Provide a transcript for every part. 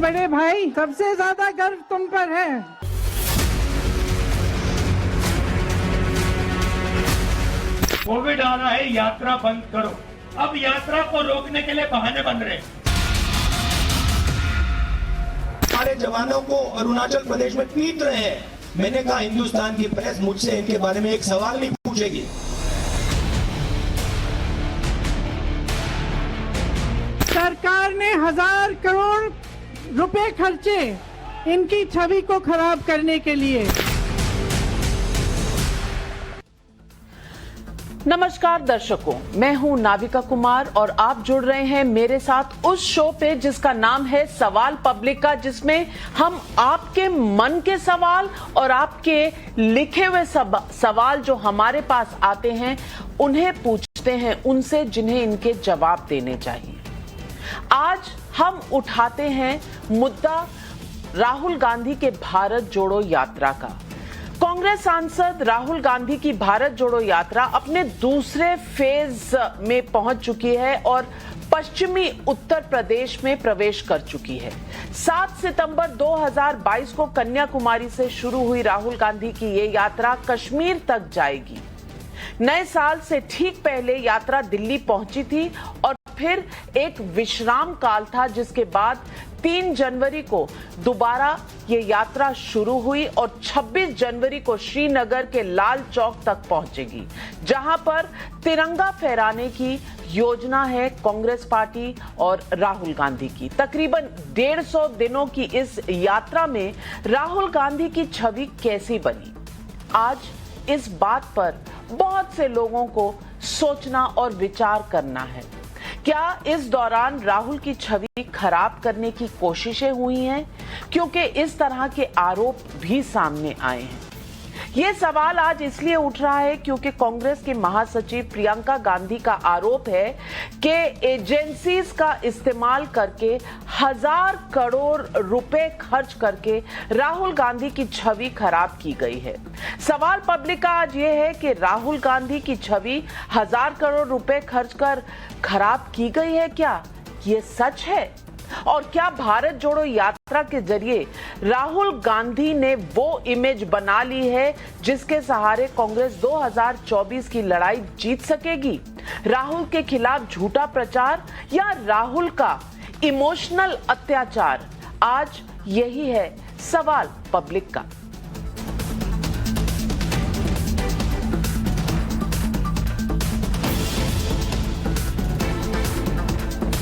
बड़े भाई, सबसे ज्यादा गर्व तुम पर है। कोविड आ रहा है, यात्रा बंद करो। अब यात्रा को रोकने के लिए बहाने बन रहे हैं। हमारे जवानों को अरुणाचल प्रदेश में पीट रहे हैं। मैंने कहा हिंदुस्तान की प्रेस मुझसे इनके बारे में एक सवाल नहीं पूछेगी। सरकार ने 1000 करोड़ रुपए खर्चे इनकी छवि को खराब करने के लिए। नमस्कार दर्शकों, मैं हूं नाविका कुमार और आप जुड़ रहे हैं मेरे साथ उस शो पे जिसका नाम है सवाल पब्लिक का, जिसमें हम आपके मन के सवाल और आपके लिखे हुए सवाल जो हमारे पास आते हैं उन्हें पूछते हैं उनसे जिन्हें इनके जवाब देने चाहिए। आज हम उठाते हैं मुद्दा राहुल गांधी के भारत जोड़ो यात्रा का। कांग्रेस सांसद राहुल गांधी की भारत जोड़ो यात्रा अपने दूसरे फेज में पहुंच चुकी है और पश्चिमी उत्तर प्रदेश में प्रवेश कर चुकी है। 7 सितंबर 2022 को कन्याकुमारी से शुरू हुई राहुल गांधी की ये यात्रा कश्मीर तक जाएगी। नए साल से ठीक पहले यात्रा दिल्ली पहुंची थी और फिर एक विश्राम काल था, जिसके बाद 3 जनवरी को दोबारा ये यात्रा शुरू हुई और 26 जनवरी को श्रीनगर के लाल चौक तक पहुंचेगी, जहां पर तिरंगा फहराने की योजना है कांग्रेस पार्टी और राहुल गांधी की। तकरीबन 150 दिनों की इस यात्रा में राहुल गांधी की छवि कैसी बनी, आज इस बात पर बहुत से लोगों को सोचना और विचार करना है। क्या इस दौरान राहुल की छवि खराब करने की कोशिशें हुई हैं? क्योंकि इस तरह के आरोप भी सामने आए हैं। ये सवाल आज इसलिए उठ रहा है क्योंकि कांग्रेस के महासचिव प्रियंका गांधी का आरोप है कि एजेंसीज का इस्तेमाल करके 1000 करोड़ रुपए खर्च करके राहुल गांधी की छवि खराब की गई है। सवाल पब्लिक का आज ये है कि राहुल गांधी की छवि 1000 करोड़ रुपए खर्च कर खराब की गई है क्या? ये सच है? और क्या भारत जोड़ो यात्रा के जरिए राहुल गांधी ने वो इमेज बना ली है जिसके सहारे कांग्रेस 2024 की लड़ाई जीत सकेगी? राहुल के खिलाफ झूठा प्रचार या राहुल का इमोशनल अत्याचार? आज यही है सवाल पब्लिक का।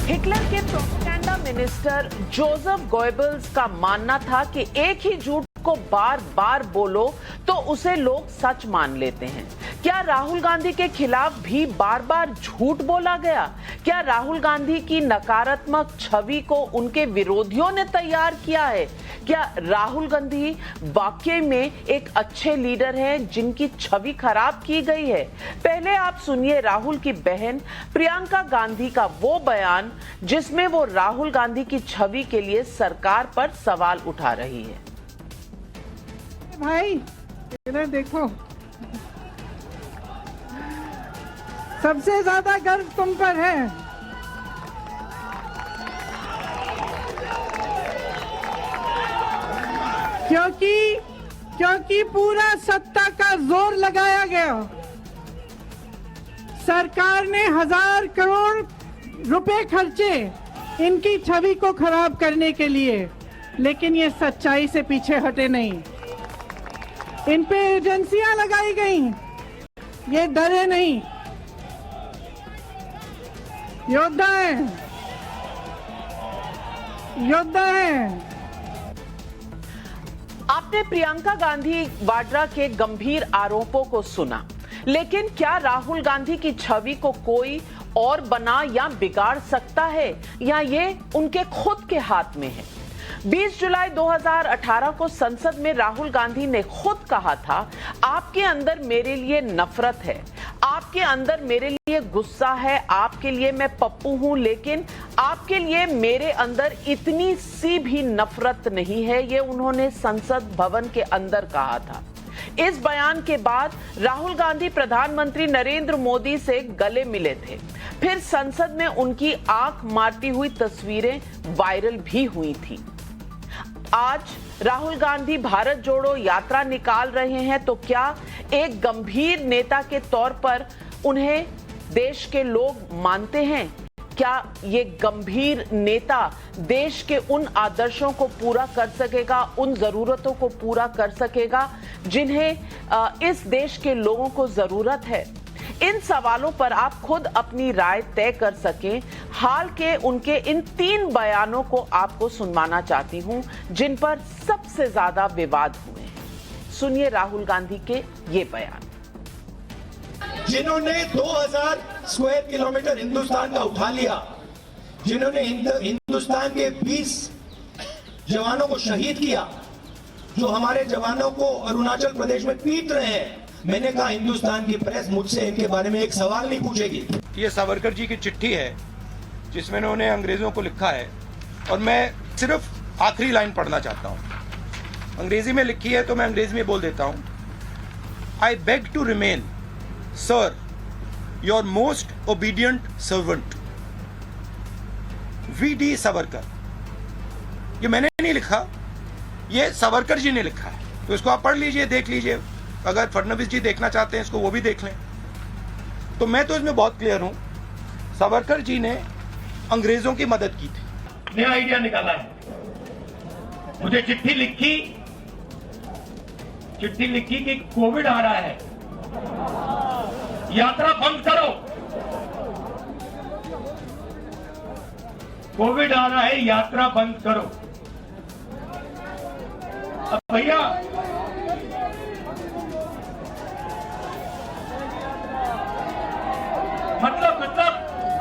हिटलर के प्रोपेगेंडा मिनिस्टर जोसेफ गोएबल्स का मानना था कि एक ही झूठ को बार बार बोलो तो उसे लोग सच मान लेते हैं। क्या राहुल गांधी के खिलाफ भी बार बार झूठ बोला गया? क्या राहुल गांधी की नकारात्मक छवि को उनके विरोधियों ने तैयार किया है? क्या राहुल गांधी वाकई में एक अच्छे लीडर हैं जिनकी छवि खराब की गई है? पहले आप सुनिए राहुल की बहन प्रियंका गांधी का वो बयान जिसमें वो राहुल गांधी की छवि के लिए सरकार पर सवाल उठा रही है। भाई इधर देखो, सबसे ज्यादा गर्व तुम पर है। क्योंकि पूरा सत्ता का जोर लगाया गया। सरकार ने 1000 करोड़ रुपए खर्चे इनकी छवि को खराब करने के लिए, लेकिन ये सच्चाई से पीछे हटे नहीं। इन पे एजेंसियां लगाई गई, ये डरे नहीं, योद्धा हैं, योद्धा हैं। आपने प्रियंका गांधी वाड्रा के गंभीर आरोपों को सुना, लेकिन क्या राहुल गांधी की छवि को कोई और बना या बिगाड़ सकता है या ये उनके खुद के हाथ में है? 20 जुलाई 2018 को संसद में राहुल गांधी ने खुद कहा था, आपके अंदर मेरे लिए नफरत है, आपके अंदर मेरे लिए गुस्सा है, आपके लिए मैं पप्पू हूं, लेकिन आपके लिए मेरे अंदर इतनी सी भी नफरत नहीं है। ये उन्होंने संसद भवन के अंदर कहा था। इस बयान के बाद राहुल गांधी प्रधानमंत्री नरेंद्र मोदी से गले मिले थे। फिर संसद में उनकी आंख मारती हुई तस्वीरें वायरल भी हुई थी। आज राहुल गांधी भारत जोड़ो यात्रा निकाल रहे हैं, तो क्या एक गंभीर नेता के तौर पर उन्हें देश के लोग मानते हैं? क्या ये गंभीर नेता देश के उन आदर्शों को पूरा कर सकेगा, उन जरूरतों को पूरा कर सकेगा जिन्हें इस देश के लोगों को जरूरत है? इन सवालों पर आप खुद अपनी राय तय कर सकें। हाल के उनके इन 3 बयानों को आपको सुनवाना चाहती हूं जिन पर सबसे ज्यादा विवाद हुए हैं। सुनिए राहुल गांधी के ये बयान। जिन्होंने 2000 स्क्वायर किलोमीटर हिंदुस्तान का उठा लिया, जिन्होंने हिंदुस्तान के 20 जवानों को शहीद किया, जो हमारे जवानों को अरुणाचल प्रदेश में पीट रहे हैं, मैंने कहा हिंदुस्तान की प्रेस मुझसे इनके बारे में एक सवाल नहीं पूछेगी। ये सावरकर जी की चिट्ठी है जिसमें उन्होंने अंग्रेजों को लिखा है, और मैं सिर्फ आखिरी लाइन पढ़ना चाहता हूं। अंग्रेजी में लिखी है तो मैं अंग्रेजी में बोल देता हूं। I beg to remain sir your most obedient servant V D. Savarkar. ये मैंने नहीं लिखा, ये सावरकर जी ने लिखा है, तो इसको आप पढ़ लीजिए, देख लीजिए। अगर फडणवीस जी देखना चाहते हैं इसको, वो भी देख लें। तो मैं तो इसमें बहुत क्लियर हूं, सावरकर जी ने अंग्रेजों की मदद की थी। नया आइडिया निकाला है, मुझे चिट्ठी लिखी कि कोविड आ रहा है, यात्रा बंद करो। कोविड आ रहा है, यात्रा बंद करो। अब भैया मतलब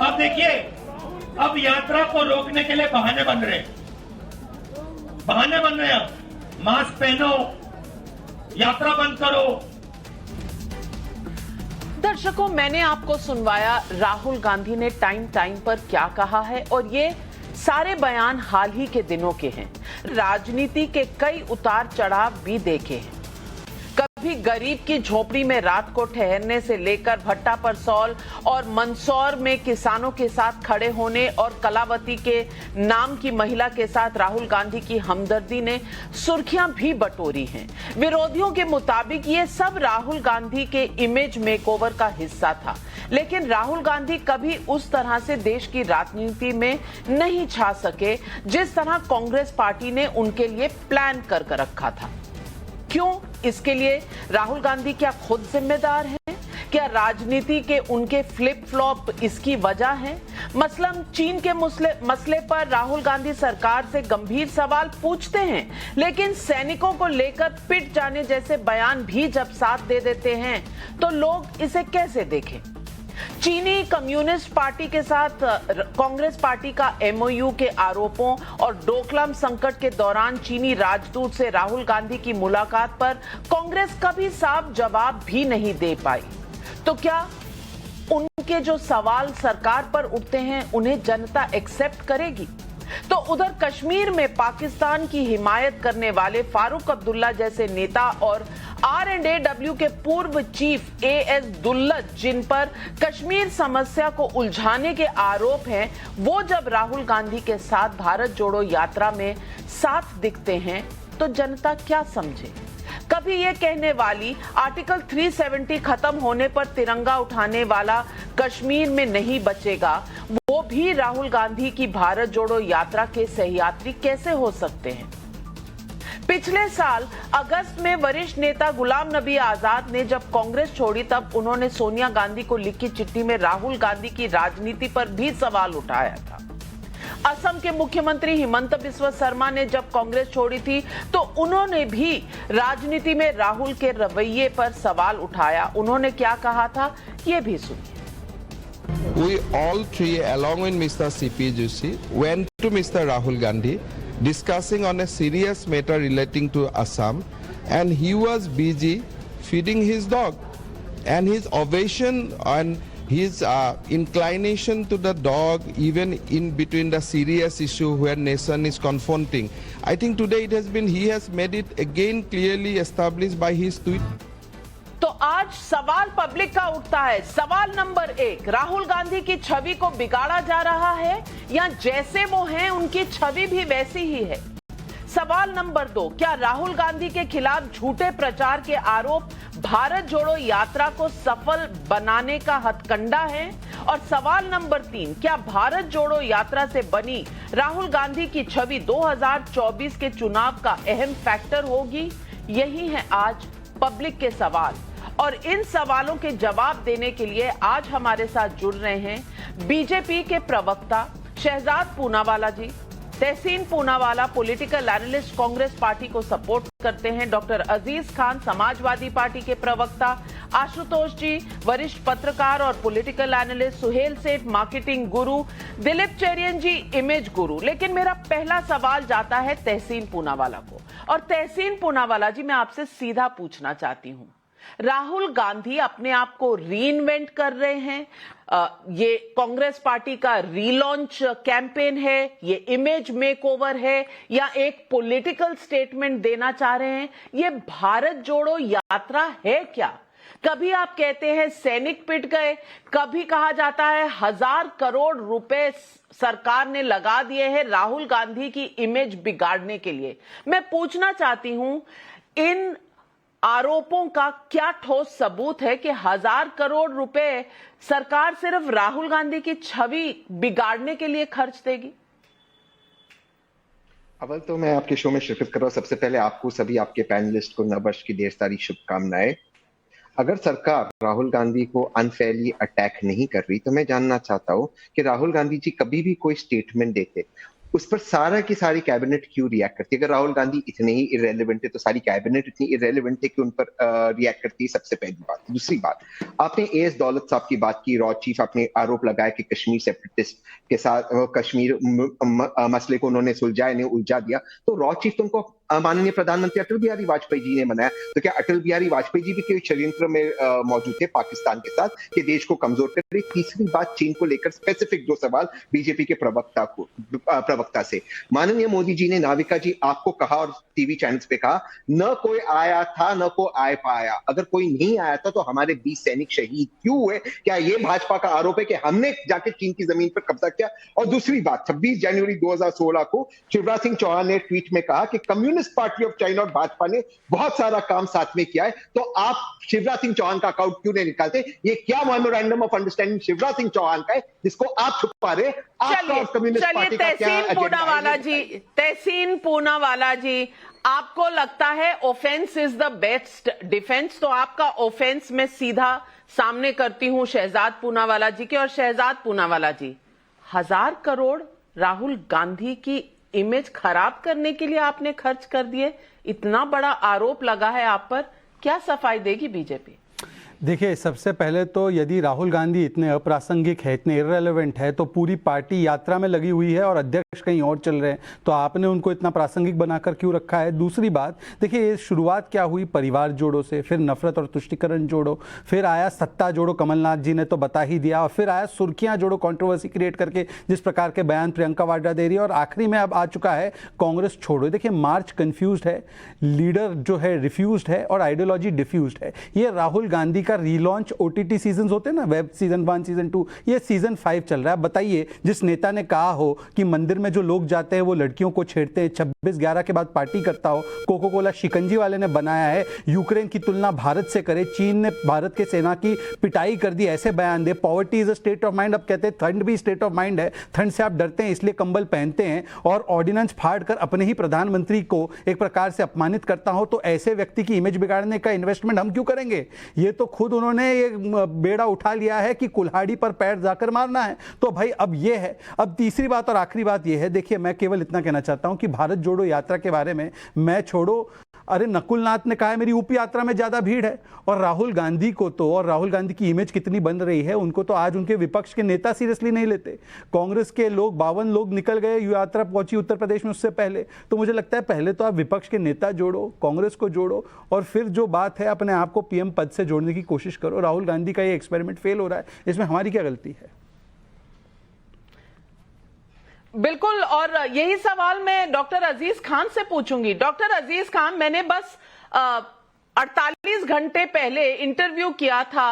अब देखिए, अब यात्रा को रोकने के लिए बहाने बन रहे हैं। मास्क पहनो, यात्रा बंद करो। दर्शकों, मैंने आपको सुनवाया राहुल गांधी ने टाइम पर क्या कहा है, और ये सारे बयान हाल ही के दिनों के हैं। राजनीति के कई उतार चढ़ाव भी देखे हैं। कभी गरीब की झोपड़ी में रात को ठहरने से लेकर भट्टा परसौल और मंदसौर में किसानों के साथ खड़े होने और कलावती के नाम की महिला के साथ राहुल गांधी की हमदर्दी ने सुर्खियां भी बटोरी हैं। विरोधियों के मुताबिक ये सब राहुल गांधी के इमेज मेकओवर का हिस्सा था, लेकिन राहुल गांधी कभी उस तरह से देश की राजनीति में नहीं छा सके जिस तरह कांग्रेस पार्टी ने उनके लिए प्लान कर रखा था। क्यों? इसके लिए राहुल गांधी क्या खुद जिम्मेदार हैं? क्या राजनीति के उनके फ्लिप फ्लॉप इसकी वजह है? मसलन चीन के मसले पर राहुल गांधी सरकार से गंभीर सवाल पूछते हैं, लेकिन सैनिकों को लेकर पिट जाने जैसे बयान भी जब साथ दे देते हैं, तो लोग इसे कैसे देखें? चीनी कम्युनिस्ट पार्टी के साथ कांग्रेस पार्टी का एमओयू के आरोपों और डोकलाम संकट के दौरान चीनी राजदूत से राहुल गांधी की मुलाकात पर कांग्रेस कभी साफ जवाब भी नहीं दे पाई। तो क्या उनके जो सवाल सरकार पर उठते हैं उन्हें जनता एक्सेप्ट करेगी? तो उधर कश्मीर में पाकिस्तान की हिमायत करने वाले फारूक अब्दुल्ला जैसे नेता और RNAW के पूर्व चीफ AS दुल्लत, जिन पर कश्मीर समस्या को उलझाने के आरोप हैं, वो जब राहुल गांधी के साथ भारत जोड़ो यात्रा में साथ दिखते हैं तो जनता क्या समझे? कभी ये कहने वाली आर्टिकल 370 खत्म होने पर तिरंगा उठाने वाला कश्मीर में नहीं बचेगा, वो भी राहुल गांधी की भारत जोड़ो यात्रा के सहयात्री कैसे हो सकते हैं? पिछले साल अगस्त में वरिष्ठ नेता गुलाम नबी आजाद ने जब कांग्रेस छोड़ी, तब उन्होंने सोनिया गांधी को लिखी चिट्ठी में राहुल गांधी की राजनीति पर भी सवाल उठाया था। असम के मुख्यमंत्री हिमंत बिस्वा शर्मा ने जब कांग्रेस छोड़ी थी तो उन्होंने भी राजनीति में राहुल के रवैये पर सवाल उठाया। उन्होंने क्या कहा था, ये भी सुनिए। We all three, along with Mr. C.P. Joshi, went to Mr. Rahul Gandhi discussing on a serious matter relating to Assam, and he was busy feeding his dog, and his ovation and his inclination to the dog, even in between the serious issue where nation is confronting. I think today it has been, he has made it again clearly established by his tweet. तो आज सवाल public का उठता है। सवाल number 1, Rahul Gandhi की छवि को बिगाड़ा जा रहा है या जैसे वो हैं उनकी छवि भी वैसी ही है? सवाल नंबर 2, क्या राहुल गांधी के खिलाफ झूठे प्रचार के आरोप भारत जोड़ो यात्रा को सफल बनाने का हथकंडा है? और सवाल नंबर 3, क्या भारत जोड़ो यात्रा से बनी राहुल गांधी की छवि 2024 के चुनाव का अहम फैक्टर होगी? यही है आज पब्लिक के सवाल, और इन सवालों के जवाब देने के लिए आज हमारे साथ जुड़ रहे हैं बीजेपी के प्रवक्ता Shehzad Poonawalla ji. Tehseen Poonawalla political analyst, Congress party को सपोर्ट करते हैं। डॉक्टर अजीज खान समाजवादी पार्टी के प्रवक्ता, आशुतोष जी वरिष्ठ पत्रकार और पॉलिटिकल एनालिस्ट, सुहेल सेठ मार्केटिंग गुरु, दिलीप चेरियन जी इमेज गुरु। लेकिन मेरा पहला सवाल जाता है तहसीन पूनावाला को, और तहसीन पूनावाला जी मैं आपसे सीधा पूछना चाहती हूं, राहुल गांधी अपने आप को रीइन्वेंट कर रहे हैं? ये कांग्रेस पार्टी का रीलॉन्च कैंपेन है, ये इमेज मेकओवर है, या एक पॉलिटिकल स्टेटमेंट देना चाह रहे हैं? ये भारत जोड़ो यात्रा है क्या? कभी आप कहते हैं सैनिक पिट गए, कभी कहा जाता है 1000 करोड़ रुपए सरकार ने लगा दिए हैं राहुल गांधी की इमेज बिगाड़ने के लिए। मैं पूछना चाहती हूं, इन आरोपों का क्या ठोस सबूत है कि 1000 करोड़ रुपए सरकार सिर्फ राहुल गांधी की छवि बिगाड़ने के लिए खर्च देगी? अव्वल तो मैं आपके शो में शिरकत कर रहा हूं। सबसे पहले आपको सभी आपके पैनलिस्ट को नववर्ष की ढेर सारी शुभकामनाएं। अगर सरकार राहुल गांधी को अनफेयरली अटैक नहीं कर रही तो मैं जानना चाहता हूं कि राहुल गांधी जी कभी भी कोई स्टेटमेंट देते उस पर सारा की सारी कैबिनेट क्यों रिएक्ट करती है? अगर राहुल गांधी इतने ही इरेलेवेंट है तो सारी कैबिनेट इतनी इरेलेवेंट है कि उन पर रिएक्ट करती है। सबसे पहली बात। दूसरी बात, आपने एएस दौलत साहब की बात की, रॉ चीफ, आपने आरोप लगाया कि कश्मीर सेपरेटिस्ट के साथ कश्मीर मसले को उन्होंने सुलझाया, इन्हें उलझा दिया। तो रॉ चीफ तुमको माननीय प्रधानमंत्री अटल बिहारी वाजपेयी जी ने बनाया, तो क्या अटल बिहारी वाजपेयी जी भी कोई षड्यंत्र में मौजूद थे पाकिस्तान के साथ कि देश को कमजोर कर रही? तीसरी बात, चीन को लेकर स्पेसिफिक 2 सवाल बीजेपी के प्रवक्ता से। माननीय मोदी जी ने, नाविका जी, आपको कहा और टीवी चैनल्स पे कहा न कोई आया था न कोई आ पाया। अगर कोई नहीं आया था तो हमारे 20 सैनिक शहीद क्यों हुए? क्या ये भाजपा का आरोप है कि हमने जाके चीन की जमीन पर कब्जा किया? और दूसरी बात, 26 जनवरी 2016 को शिवराज सिंह चौहान ने ट्वीट में कहा कि कम्युनिस्ट पार्टी ऑफ चाइना और भाजपा ने बहुत सारा काम साथ में किया है, तो आप शिवराज सिंह चौहान का अकाउंट क्यों नहीं निकालते? ये क्या memorandum of understanding Shivraj Singh Chouhan का है जिसको आप छुपा रहे? चलिए तहसीन पूनावाला जी, आपको लगता है offence is the best defence, तो आपका ऑफेंस मैं सीधा सामने करती हूं शहजाद पूनावाला जी के। और शहजाद पूनावाला जी, 1000 करोड़ राहुल गांधी की इमेज खराब करने के लिए आपने खर्च कर दिए, इतना बड़ा आरोप लगा है आप पर, क्या सफाई देगी बीजेपी? देखिए, सबसे पहले तो यदि राहुल गांधी इतने अप्रासंगिक है, इतने इररेलेवेंट है, तो पूरी पार्टी यात्रा में लगी हुई है और अध्यक्ष कहीं और चल रहे हैं, तो आपने उनको इतना प्रासंगिक बनाकर क्यों रखा है? दूसरी बात, देखिए, ये शुरुआत क्या हुई परिवार जोड़ो से, फिर नफरत और तुष्टिकरण जोड़ो, फिर आया सत्ता जोड़ो, कमलनाथ जी ने तो बता ही दिया, और फिर आया सुर्खियां जोड़ो, कंट्रोवर्सी क्रिएट करके जिस प्रकार के बयान प्रियंका वाड्रा दे रही है, और आखिरी में अब आ चुका है कांग्रेस छोड़ो। देखिए, मार्च कंफ्यूज्ड है, लीडर जो है रिफ्यूज्ड है, और आइडियोलॉजी डिफ्यूज्ड है। ये राहुल गांधी का रीलॉन्च ओटीटी सीजन होते हैं ना, वेब सीजन 1 सीजन 2, ये सीजन 5 चल रहा है। बताइए, जिस नेता ने कहा हो कि मंदिर में जो लोग जाते हैं वो लड़कियों को छेड़ते हैं, 26/11 के बाद पार्टी करता हो, कोको कोला शिकंजी वाले ने बनाया है, यूक्रेन की तुलना भारत से करे, चीन ने भारत के सेना की पिटाई कर दी, ऐसे बयान दे, poverty is a state of mind, अब कहते हैं ठंड भी स्टेट ऑफ माइंड है, ठंड से आप डरते हैं इसलिए कंबल पहनते हैं, और ऑर्डिनेंस फाड़कर अपने ही प्रधानमंत्री को एक प्रकार से अपमानित करता हो, तो ऐसे व्यक्ति की इमेज बिगाड़ने का इन्वेस्टमेंट हम क्यों करेंगे? ये तो खुद उन्होंने ये बेड़ा उठा लिया है कि कुल्हाड़ी पर पैर जाकर मारना है। तो भाई अब ये है। अब तीसरी बात और आखिरी बात ये है, देखिए, मैं केवल इतना कहना चाहता हूं कि भारत जोड़ो यात्रा के बारे में मैं छोड़ो, अरे नकुल नाथ ने कहा है मेरी यूपी यात्रा में ज्यादा भीड़ है, और राहुल गांधी को तो, और राहुल गांधी की इमेज कितनी बन रही है, उनको तो आज उनके विपक्ष के नेता सीरियसली नहीं लेते। कांग्रेस के लोग 52 लोग निकल गए, यात्रा पहुंची उत्तर प्रदेश में उससे पहले। तो मुझे लगता है पहले तो आप विपक्ष के नेता जोड़ो, कांग्रेस को जोड़ो, और फिर जो बात है अपने आप को पीएम पद से जोड़ने की कोशिश करो। राहुल गांधी का ये एक्सपेरिमेंट फेल हो रहा है, इसमें हमारी क्या गलती है? बिल्कुल, और यही सवाल मैं डॉक्टर अजीज खान से पूछूंगी। डॉक्टर अजीज खान, मैंने बस 48 घंटे पहले इंटरव्यू किया था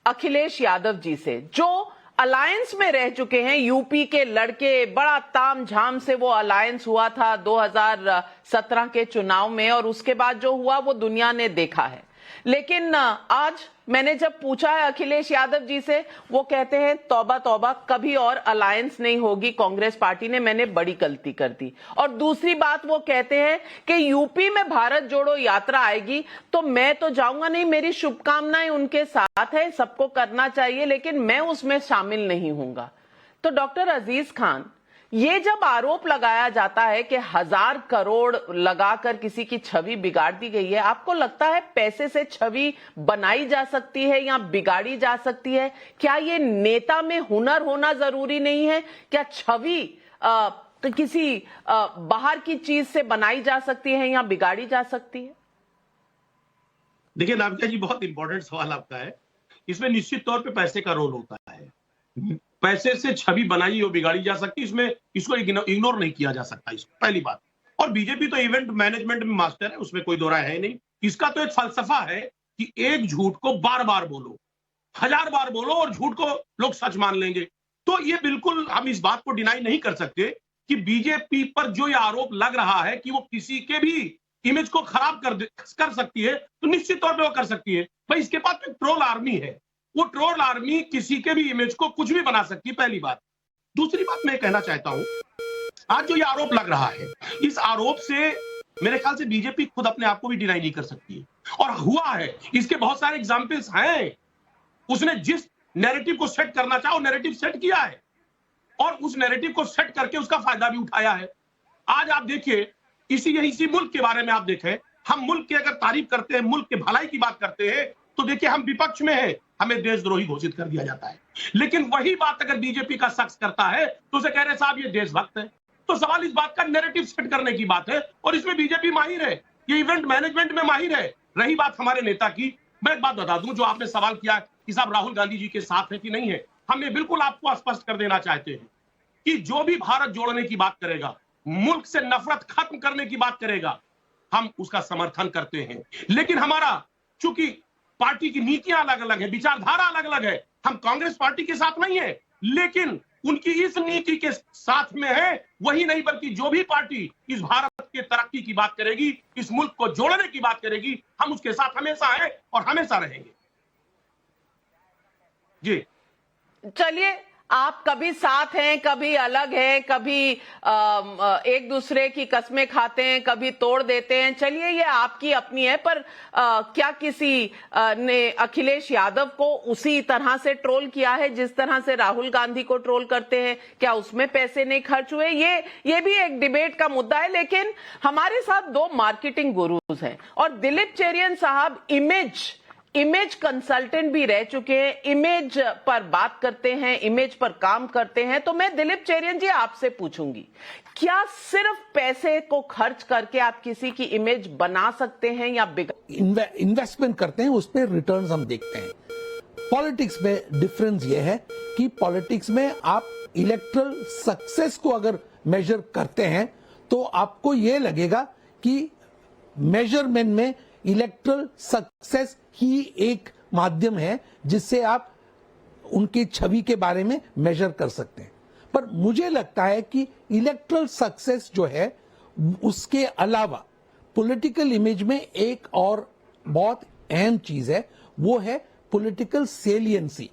अखिलेश यादव जी से, जो अलायंस में रह चुके हैं। यूपी के लड़के, बड़ा तामझाम से वो अलायंस हुआ था 2017 के चुनाव में, और उसके बाद जो हुआ वो दुनिया ने देखा है। लेकिन आज मैंने जब पूछा है अखिलेश यादव जी से, वो कहते हैं तौबा तौबा, कभी और अलायंस नहीं होगी कांग्रेस पार्टी ने, मैंने बड़ी गलती कर दी। और दूसरी बात वो कहते हैं कि यूपी में भारत जोड़ो यात्रा आएगी तो मैं तो जाऊंगा नहीं, मेरी शुभकामनाएं उनके साथ है, सबको करना चाहिए, लेकिन मैं उसमें शामिल नहीं हूंगा। तो डॉक्टर अजीज खान, ये जब आरोप लगाया जाता है कि 1000 करोड़ लगाकर किसी की छवि बिगाड़ दी गई है, आपको लगता है पैसे से छवि बनाई जा सकती है या बिगाड़ी जा सकती है? क्या ये नेता में हुनर होना जरूरी नहीं है? क्या छवि किसी बाहर की चीज से बनाई जा सकती है या बिगाड़ी जा सकती है? देखिए नाविका जी, बहुत इंपॉर्टेंट सवाल आपका है। इसमें निश्चित तौर पे पैसे का रोल होता है। पैसे से छवि बनाई और बिगाड़ी जा सकती, इसमें इसको इग्नोर नहीं किया जा सकता, इसको पहली बात। और बीजेपी तो इवेंट मैनेजमेंट में मास्टर है, उसमें कोई दो राय है नहीं। इसका तो एक फलसफा है कि एक झूठ को बार बार बोलो, 1000 बार बोलो और झूठ को लोग सच मान लेंगे। तो ये बिल्कुल हम इस बात को डिनाई नहीं कर सकते कि बीजेपी पर जो ये आरोप लग रहा है कि वो किसी के भी इमेज को खराब कर सकती है, तो निश्चित तौर पर वो कर सकती है। भाई इसके पास तो ट्रोल आर्मी है, वो ट्रोल आर्मी किसी के भी इमेज को कुछ भी बना सकती है, पहली बात। दूसरी बात मैं कहना चाहता हूं, आज जो ये आरोप लग रहा है, इस आरोप से मेरे ख्याल से बीजेपी खुद अपने आप को भी डिनाई नहीं कर सकती है, और हुआ है। इसके बहुत सारे एग्जाम्पल्स हैं। उसने जिस नैरेटिव को सेट करना चाहा, वो नैरेटिव सेट किया है, और उस नैरेटिव को सेट करके उसका फायदा भी उठाया है। आज आप देखिए, इसी मुल्क के बारे में आप देखें, हम मुल्क की अगर तारीफ करते हैं, मुल्क के भलाई की बात करते हैं, तो देखिए हम विपक्ष में हैं, हमें देशद्रोही घोषित कर दिया जाता है। लेकिन वही बात अगर बीजेपी का शख्स करता है तो उसे कह रहे साहब ये देशभक्त है। तो सवाल इस बात का नैरेटिव सेट करने की बात है, और इसमें बीजेपी माहिर है, ये इवेंट मैनेजमेंट में माहिर है। रही बात हमारे नेता की, मैं एक बात बता दूं, जो आपने सवाल किया कि साहब राहुल गांधी जी के साथ है कि नहीं है, हम ये बिल्कुल आपको स्पष्ट कर देना चाहते हैं कि जो भी भारत जोड़ने की बात करेगा, मुल्क से नफरत खत्म करने की बात करेगा, हम उसका समर्थन करते हैं। लेकिन हमारा चूंकि पार्टी की नीतियां अलग अलग है, विचारधारा अलग अलग है, हम कांग्रेस पार्टी के साथ नहीं है, लेकिन उनकी इस नीति के साथ में है। वही नहीं, बल्कि जो भी पार्टी इस भारत के तरक्की की बात करेगी, इस मुल्क को जोड़ने की बात करेगी, हम उसके साथ हमेशा हैं और हमेशा रहेंगे। जी चलिए, आप कभी साथ हैं, कभी अलग हैं, कभी एक दूसरे की कस्में खाते हैं, कभी तोड़ देते हैं। चलिए, ये आपकी अपनी है, पर क्या किसी ने अखिलेश यादव को उसी तरह से ट्रोल किया है जिस तरह से राहुल गांधी को ट्रोल करते हैं? क्या उसमें पैसे नहीं खर्च हुए? ये भी एक डिबेट का मुद्दा है। लेकिन हमारे साथ 2 मार्केटिंग गुरुज हैं, और दिलीप चेरियन साहब इमेज कंसल्टेंट भी रह चुके हैं, इमेज पर बात करते हैं, इमेज पर काम करते हैं। तो मैं दिलीप चेरियन जी आपसे पूछूंगी, क्या सिर्फ पैसे को खर्च करके आप किसी की इमेज बना सकते हैं या इन्वेस्टमेंट करते हैं, उस पर रिटर्न्स हम देखते हैं। पॉलिटिक्स में डिफरेंस यह है कि पॉलिटिक्स में आप इलेक्टरल सक्सेस को अगर मेजर करते हैं तो आपको यह लगेगा कि मेजरमेंट में इलेक्टरल सक्सेस ही एक माध्यम है जिससे आप उनकी छवि के बारे में मेजर कर सकते हैं। पर मुझे लगता है कि इलेक्टरल सक्सेस जो है, उसके अलावा पॉलिटिकल इमेज में एक और बहुत अहम चीज है, वो है पॉलिटिकल सेलियंसी।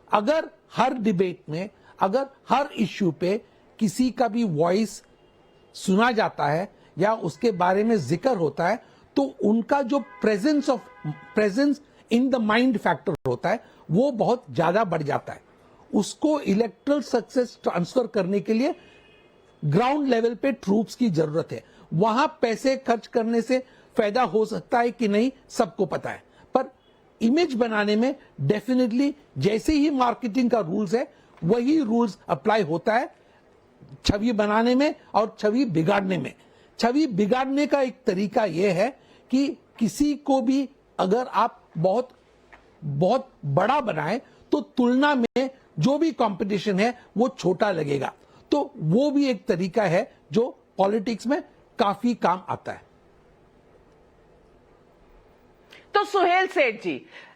अगर हर डिबेट में, अगर हर इश्यू पे किसी का भी वॉइस सुना जाता है या उसके बारे में जिक्र होता है, तो उनका जो presence in the mind factor होता है, वो बहुत ज्यादा बढ़ जाता है। उसको इलेक्टरल सक्सेस ट्रांसफर करने के लिए ग्राउंड लेवल पे ट्रूप्स की जरूरत है। वहां पैसे खर्च करने से फायदा हो सकता है कि नहीं, सबको पता है, पर इमेज बनाने में डेफिनेटली जैसे ही मार्केटिंग का रूल्स है, वही रूल्स अप्लाई होता है छवि बनाने में और छवि बिगाड़ने में। छवि बिगाड़ने का एक तरीका यह है कि किसी को भी अगर आप बहुत बहुत बड़ा बनाएं तो तुलना में जो भी कंपटीशन है वो छोटा लगेगा। तो वो भी एक तरीका है जो पॉलिटिक्स में काफी काम आता है। तो तो सुहेल सेठ जी,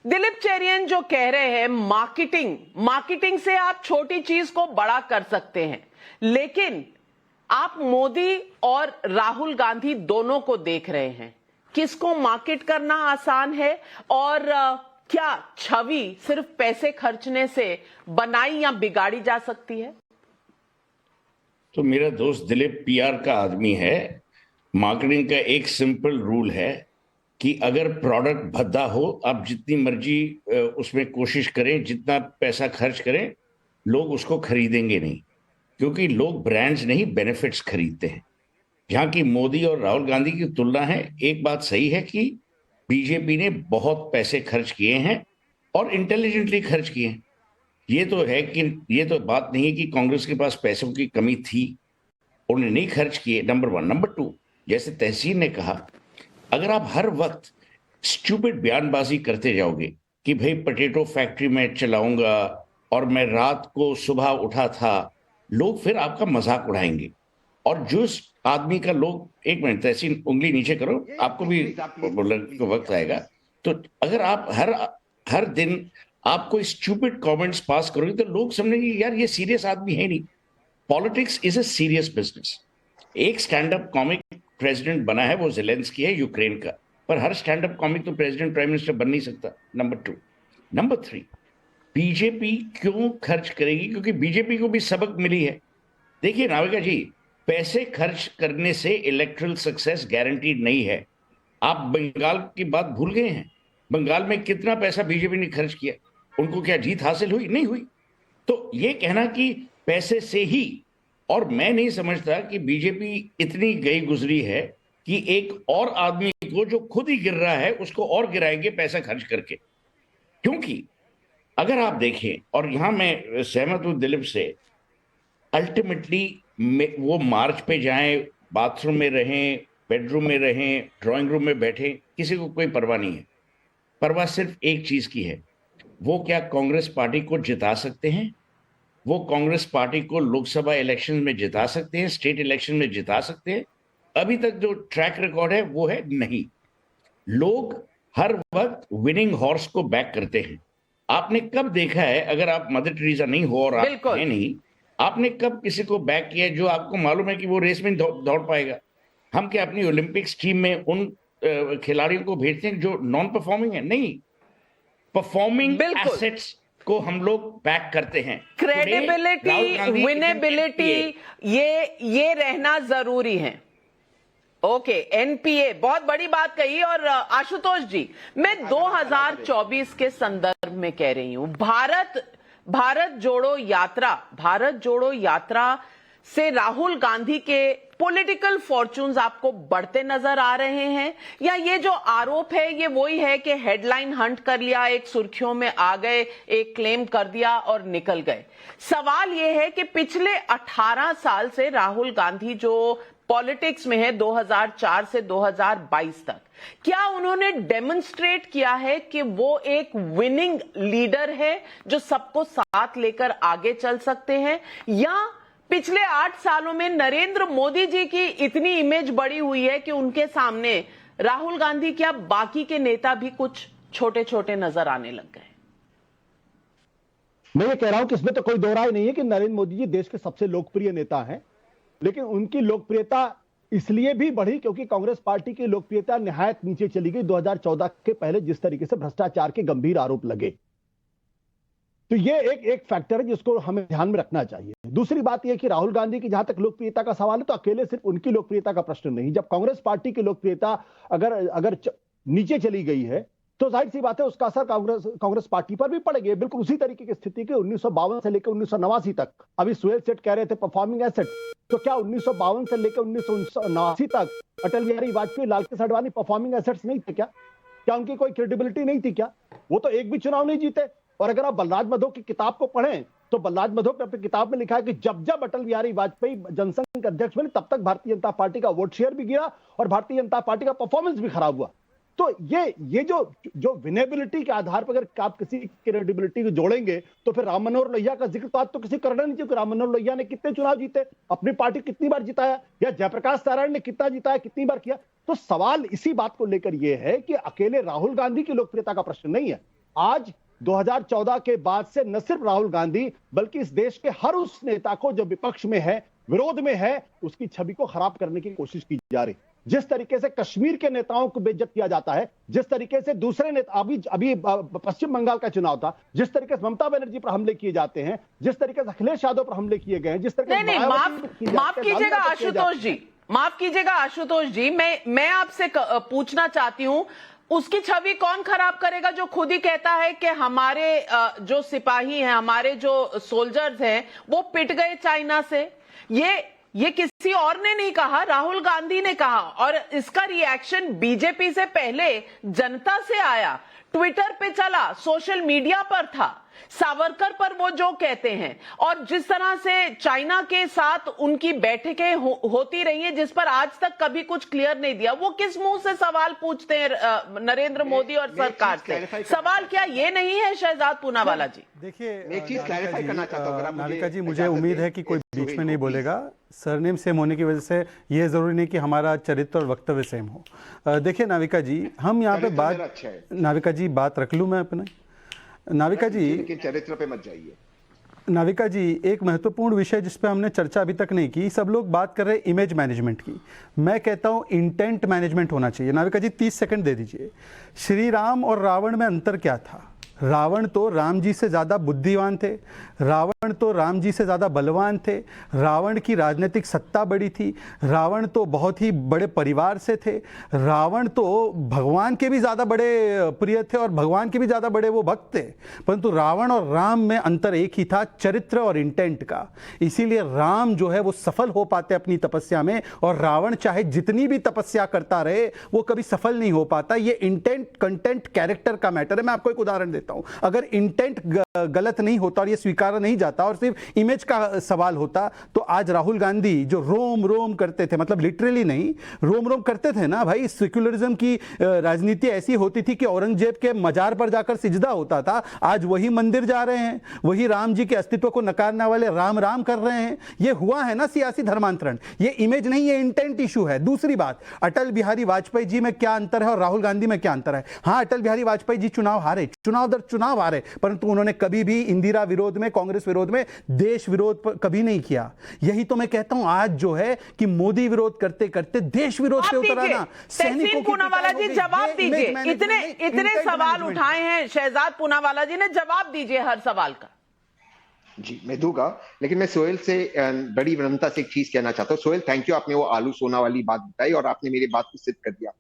दिलीप चेरियन जो कह रहे हैं मार्केटिंग से आप छोटी चीज को बड़ा कर सकते हैं, लेकिन आप मोदी और राहुल गांधी दोनों को देख रहे हैं, किसको मार्केट करना आसान है और क्या छवि सिर्फ पैसे खर्चने से बनाई या बिगाड़ी जा सकती है? तो मेरा दोस्त दिलीप पीआर का आदमी है। मार्केटिंग का एक सिंपल रूल है कि अगर प्रोडक्ट भद्दा हो, आप जितनी मर्जी उसमें कोशिश करें, जितना पैसा खर्च करें, लोग उसको खरीदेंगे नहीं, क्योंकि लोग ब्रांड्स नहीं बेनिफिट्स खरीदते हैं। जहां की मोदी और राहुल गांधी की तुलना है, एक बात सही है कि बीजेपी ने बहुत पैसे खर्च किए हैं और इंटेलिजेंटली खर्च किए हैं। ये तो है कि ये तो बात नहीं है कि कांग्रेस के पास पैसों की कमी थी, उन्होंने नहीं खर्च किए, नंबर 1। नंबर 2, जैसे तहसीन ने कहा, अगर आप हर वक्त स्टूपिड बयानबाजी करते जाओगे कि भाई पोटैटो फैक्ट्री में चलाऊंगा और मैं रात को सुबह उठा था, लोग फिर आपका मजाक उड़ाएंगे। और जो आदमी का लोग, एक मिनट तहसीन, उंगली नीचे करो, आपको भी वक्त आएगा। तो अगर आप हर दिन आप कोई स्टूपिड कमेंट्स पास करोगे तो लोग समझेंगे यार ये सीरियस आदमी है नहीं। Politics is a serious business. एक स्टैंड अप कॉमिक प्रेसिडेंट बना है, वो ज़ेलेंस्की है यूक्रेन का, पर हर स्टैंड अप कॉमिक तो प्रेसिडेंट प्राइम मिनिस्टर बन नहीं सकता। नंबर 2। नंबर 3, बीजेपी क्यों खर्च करेगी? क्योंकि बीजेपी को भी सबक मिली है। देखिए नाविका जी, पैसे खर्च करने से इलेक्टोरल सक्सेस गारंटीड नहीं है। आप बंगाल की बात भूल गए हैं। बंगाल में कितना पैसा बीजेपी ने खर्च किया, उनको क्या जीत हासिल हुई? नहीं हुई। तो ये कहना कि पैसे से ही, और मैं नहीं समझता कि बीजेपी इतनी गई गुजरी है कि एक और आदमी को जो खुद ही गिर रहा है उसको और गिराएंगे पैसा खर्च करके। क्योंकि अगर आप देखें, और यहां मैं सहमत हूं दिलीप से, अल्टीमेटली वो मार्च पे जाएं, बाथरूम में रहें, बेडरूम में रहें, ड्राइंग रूम में बैठे, किसी को कोई परवाह नहीं है। परवाह सिर्फ एक चीज की है, वो क्या कांग्रेस पार्टी को जिता सकते हैं? वो कांग्रेस पार्टी को लोकसभा इलेक्शन में जिता सकते हैं, स्टेट इलेक्शन में जिता सकते हैं? अभी तक जो ट्रैक रिकॉर्ड है वो है नहीं। लोग हर वक्त विनिंग हॉर्स को बैक करते हैं। आपने कब देखा है, अगर आप मदर टेरेसा नहीं हो और आप हैं नहीं, आपने कब किसी को बैक किया जो आपको मालूम है कि वो रेस में दौड़ पाएगा? हम क्या अपनी ओलंपिक्स टीम में उन खिलाड़ियों को भेजते हैं जो नॉन परफॉर्मिंग है? नहीं, परफॉर्मिंग एसेट्स को हम लोग बैक करते हैं। क्रेडिबिलिटी, विनेबिलिटी, ये रहना जरूरी है। ओके, एनपीए बहुत बड़ी बात कही। और आशुतोष जी, मैं 2024 के संदर्भ में कह रही हूं, भारत जोड़ो यात्रा से राहुल गांधी के पॉलिटिकल फॉर्चून्स आपको बढ़ते नजर आ रहे हैं, या ये जो आरोप है ये वही है कि हेडलाइन हंट कर लिया, एक सुर्खियों में आ गए, एक क्लेम कर दिया और निकल गए? सवाल ये है कि पिछले 18 साल से राहुल गांधी जो पॉलिटिक्स में है, 2004 से 2022 तक, क्या उन्होंने डेमोन्स्ट्रेट किया है कि वो एक विनिंग लीडर है जो सबको साथ लेकर आगे चल सकते हैं? या पिछले 8 सालों में नरेंद्र मोदी जी की इतनी इमेज बढ़ी हुई है कि उनके सामने राहुल गांधी क्या बाकी के नेता भी कुछ छोटे छोटे नजर आने लग गए? मैं ये कह रहा हूं कि इसमें तो कोई दो राय नहीं है कि नरेंद्र मोदी जी देश के सबसे लोकप्रिय नेता हैं, लेकिन उनकी लोकप्रियता इसलिए भी बढ़ी क्योंकि कांग्रेस पार्टी की लोकप्रियता निहायत नीचे चली गई 2014 के पहले, जिस तरीके से भ्रष्टाचार के गंभीर आरोप लगे। तो ये एक फैक्टर है जिसको हमें ध्यान में रखना चाहिए। दूसरी बात यह कि राहुल गांधी की जहां तक लोकप्रियता का सवाल है, तो अकेले सिर्फ उनकी लोकप्रियता का प्रश्न नहीं। जब कांग्रेस पार्टी की लोकप्रियता अगर नीचे चली गई है तो जाहिर सी बात है उसका असर कांग्रेस पार्टी पर भी पड़ेगी। बिल्कुल उसी तरीके की स्थिति के 1952 से लेकर 1989 तक, अभी सुहेल सेठ कह रहे थे परफॉर्मिंग एसेट, तो क्या 1952 से लेकर 1989 तक अटल बिहारी वाजपेयी, लाल कृष्ण आडवाणी परफॉर्मिंग एसेट्स नहीं थे क्या उनकी कोई क्रेडिबिलिटी नहीं थी क्या? वो तो एक भी चुनाव नहीं जीते। और अगर आप बलराज मधो की किताब को पढ़ें तो बलराज मधो ने अपनी किताब में लिखा है कि जब अटल बिहारी वाजपेयी जनसंघ के अध्यक्ष बने तब तक भारतीय जनता पार्टी का वोट शेयर भी गिरा और भारतीय जनता पार्टी का परफॉर्मेंस भी खराब हुआ। तो ये जो विनेबिलिटी के आधार पर अगर आप किसी क्रेडिबिलिटी को जोड़ेंगे तो फिर राम मनोहर लोहिया का जिक्र तो आज तो किसी करना नहीं चाहिए। राम मनोहर लोहिया ने कितने चुनाव जीते, अपनी पार्टी कितनी बार जिताया, या जयप्रकाश नारायण ने कितना जिताया, कितनी बार किया। तो सवाल इसी बात को लेकर यह है कि अकेले राहुल गांधी की लोकप्रियता का प्रश्न नहीं है। आज 2014 के बाद से न सिर्फ राहुल गांधी बल्कि इस देश के हर उस नेता को जो विपक्ष में है, विरोध में है, उसकी छवि को खराब करने की कोशिश की जा रही। जिस तरीके से कश्मीर के नेताओं को बेइज्जत किया जाता है, जिस तरीके से दूसरे नेता, अभी पश्चिम बंगाल का चुनाव था, जिस तरीके से ममता बनर्जी पर हमले किए जाते हैं, जिस तरीके से अखिलेश यादव पर हमले किए गए हैं, जिस तरीके नहीं, माफ कीजिएगा आशुतोष जी, माफ कीजिएगा आशुतोष जी, मैं आपसे पूछना चाहती हूं, उसकी छवि कौन खराब करेगा जो खुद ही कहता है कि हमारे जो सिपाही हैं, हमारे जो सोल्जर्स हैं, वो पिट गए चाइना से। ये किसी और ने नहीं कहा, राहुल गांधी ने कहा, और इसका रिएक्शन बीजेपी से पहले जनता से आया, ट्विटर पे चला, सोशल मीडिया पर था, सावरकर पर वो जो कहते हैं, और जिस तरह से चाइना के साथ उनकी बैठकें होती रही हैं, जिस पर आज तक कभी कुछ क्लियर नहीं दिया, वो किस मुंह से सवाल पूछते हैं नरेंद्र मोदी और सरकार से? सवाल क्या ये नहीं है शहजाद पूनावाला जी? देखिए, एक चीज क्लैरिफाई करना चाहता हूं नाविका जी, मुझे उम्मीद है कि कोई बीच में नहीं बोलेगा। सरनेम सेम होने की वजह से ये जरूरी नहीं कि हमारा चरित्र और वक्तव्य सेम हो। देखिए नाविका जी, हम यहाँ पे नाविका जी बात रख लूं मैं अपने? नाविका जी, लेकिन चरित्र पे मत जाइए। नाविका जी, एक महत्वपूर्ण विषय जिस पे हमने चर्चा अभी तक नहीं की, सब लोग बात कर रहे हैं इमेज मैनेजमेंट की। मैं कहता हूं इंटेंट मैनेजमेंट होना चाहिए। नाविका जी 30 सेकंड दे दीजिए। श्री राम और रावण में अंतर क्या था? रावण तो राम जी से ज़्यादा बुद्धिमान थे, रावण तो राम जी से ज़्यादा बलवान थे, रावण की राजनीतिक सत्ता बड़ी थी, रावण तो बहुत ही बड़े परिवार से थे, रावण तो भगवान के भी ज़्यादा बड़े प्रिय थे और भगवान के भी ज़्यादा बड़े वो भक्त थे। परंतु रावण और राम में अंतर एक ही था, चरित्र और इंटेंट का। इसीलिए राम जो है वो सफल हो पाते अपनी तपस्या में, और रावण चाहे जितनी भी तपस्या करता रहे वो कभी सफल नहीं हो पाता। ये इंटेंट, कंटेंट, कैरेक्टर का मैटर है। मैं आपको एक उदाहरण देता हूं। अगर इंटेंट गलत नहीं होता और ये स्वीकारा नहीं जाता और सिर्फ इमेज का सवाल होता, तो आज राहुल गांधी जो रोम रोम करते थे, मतलब लिटरली नहीं, रोम रोम करते थे ना भाई। सेक्युलरिज्म की राजनीति ऐसी होती थी कि औरंगजेब के मजार पर जाकर सिजदा होता था। आज वही मंदिर जा रहे हैं, वही राम जी के अस्तित्व को नकारने वाले राम राम कर रहे हैं। ये हुआ है ना सियासी धर्मांतरण। ये इमेज नहीं, ये इंटेंट इशू है। दूसरी बात, अटल बिहारी वाजपेयी जी में क्या अंतर है और राहुल गांधी में क्या अंतर है? हाँ, अटल बिहारी वाजपेयी जी चुनाव हारे, चुनाव दर चुनाव हारे, परंतु उन्होंने कभी भी इंदिरा विरोध में, कांग्रेस विरोध में, देश विरोध पर कभी नहीं किया। यही तो मैं कहता हूं, आज जो है कि मोदी विरोध करते करते देश विरोध पे उतर आना। तहसीन पूनावाला जी जवाब दीजिए। इतने सवाल उठाए हैं शहजाद पूनावाला जी ने, जवाब दीजिए हर सवाल का। जी मैं दूंगा, लेकिन मैं सोहेल से बड़ी विनम्रता से एक चीज कहना चाहता हूँ। सोहेल, थैंक यू, आपने वो आलू सोना वाली बात बताई और आपने मेरी बात को सिद्ध कर दिया।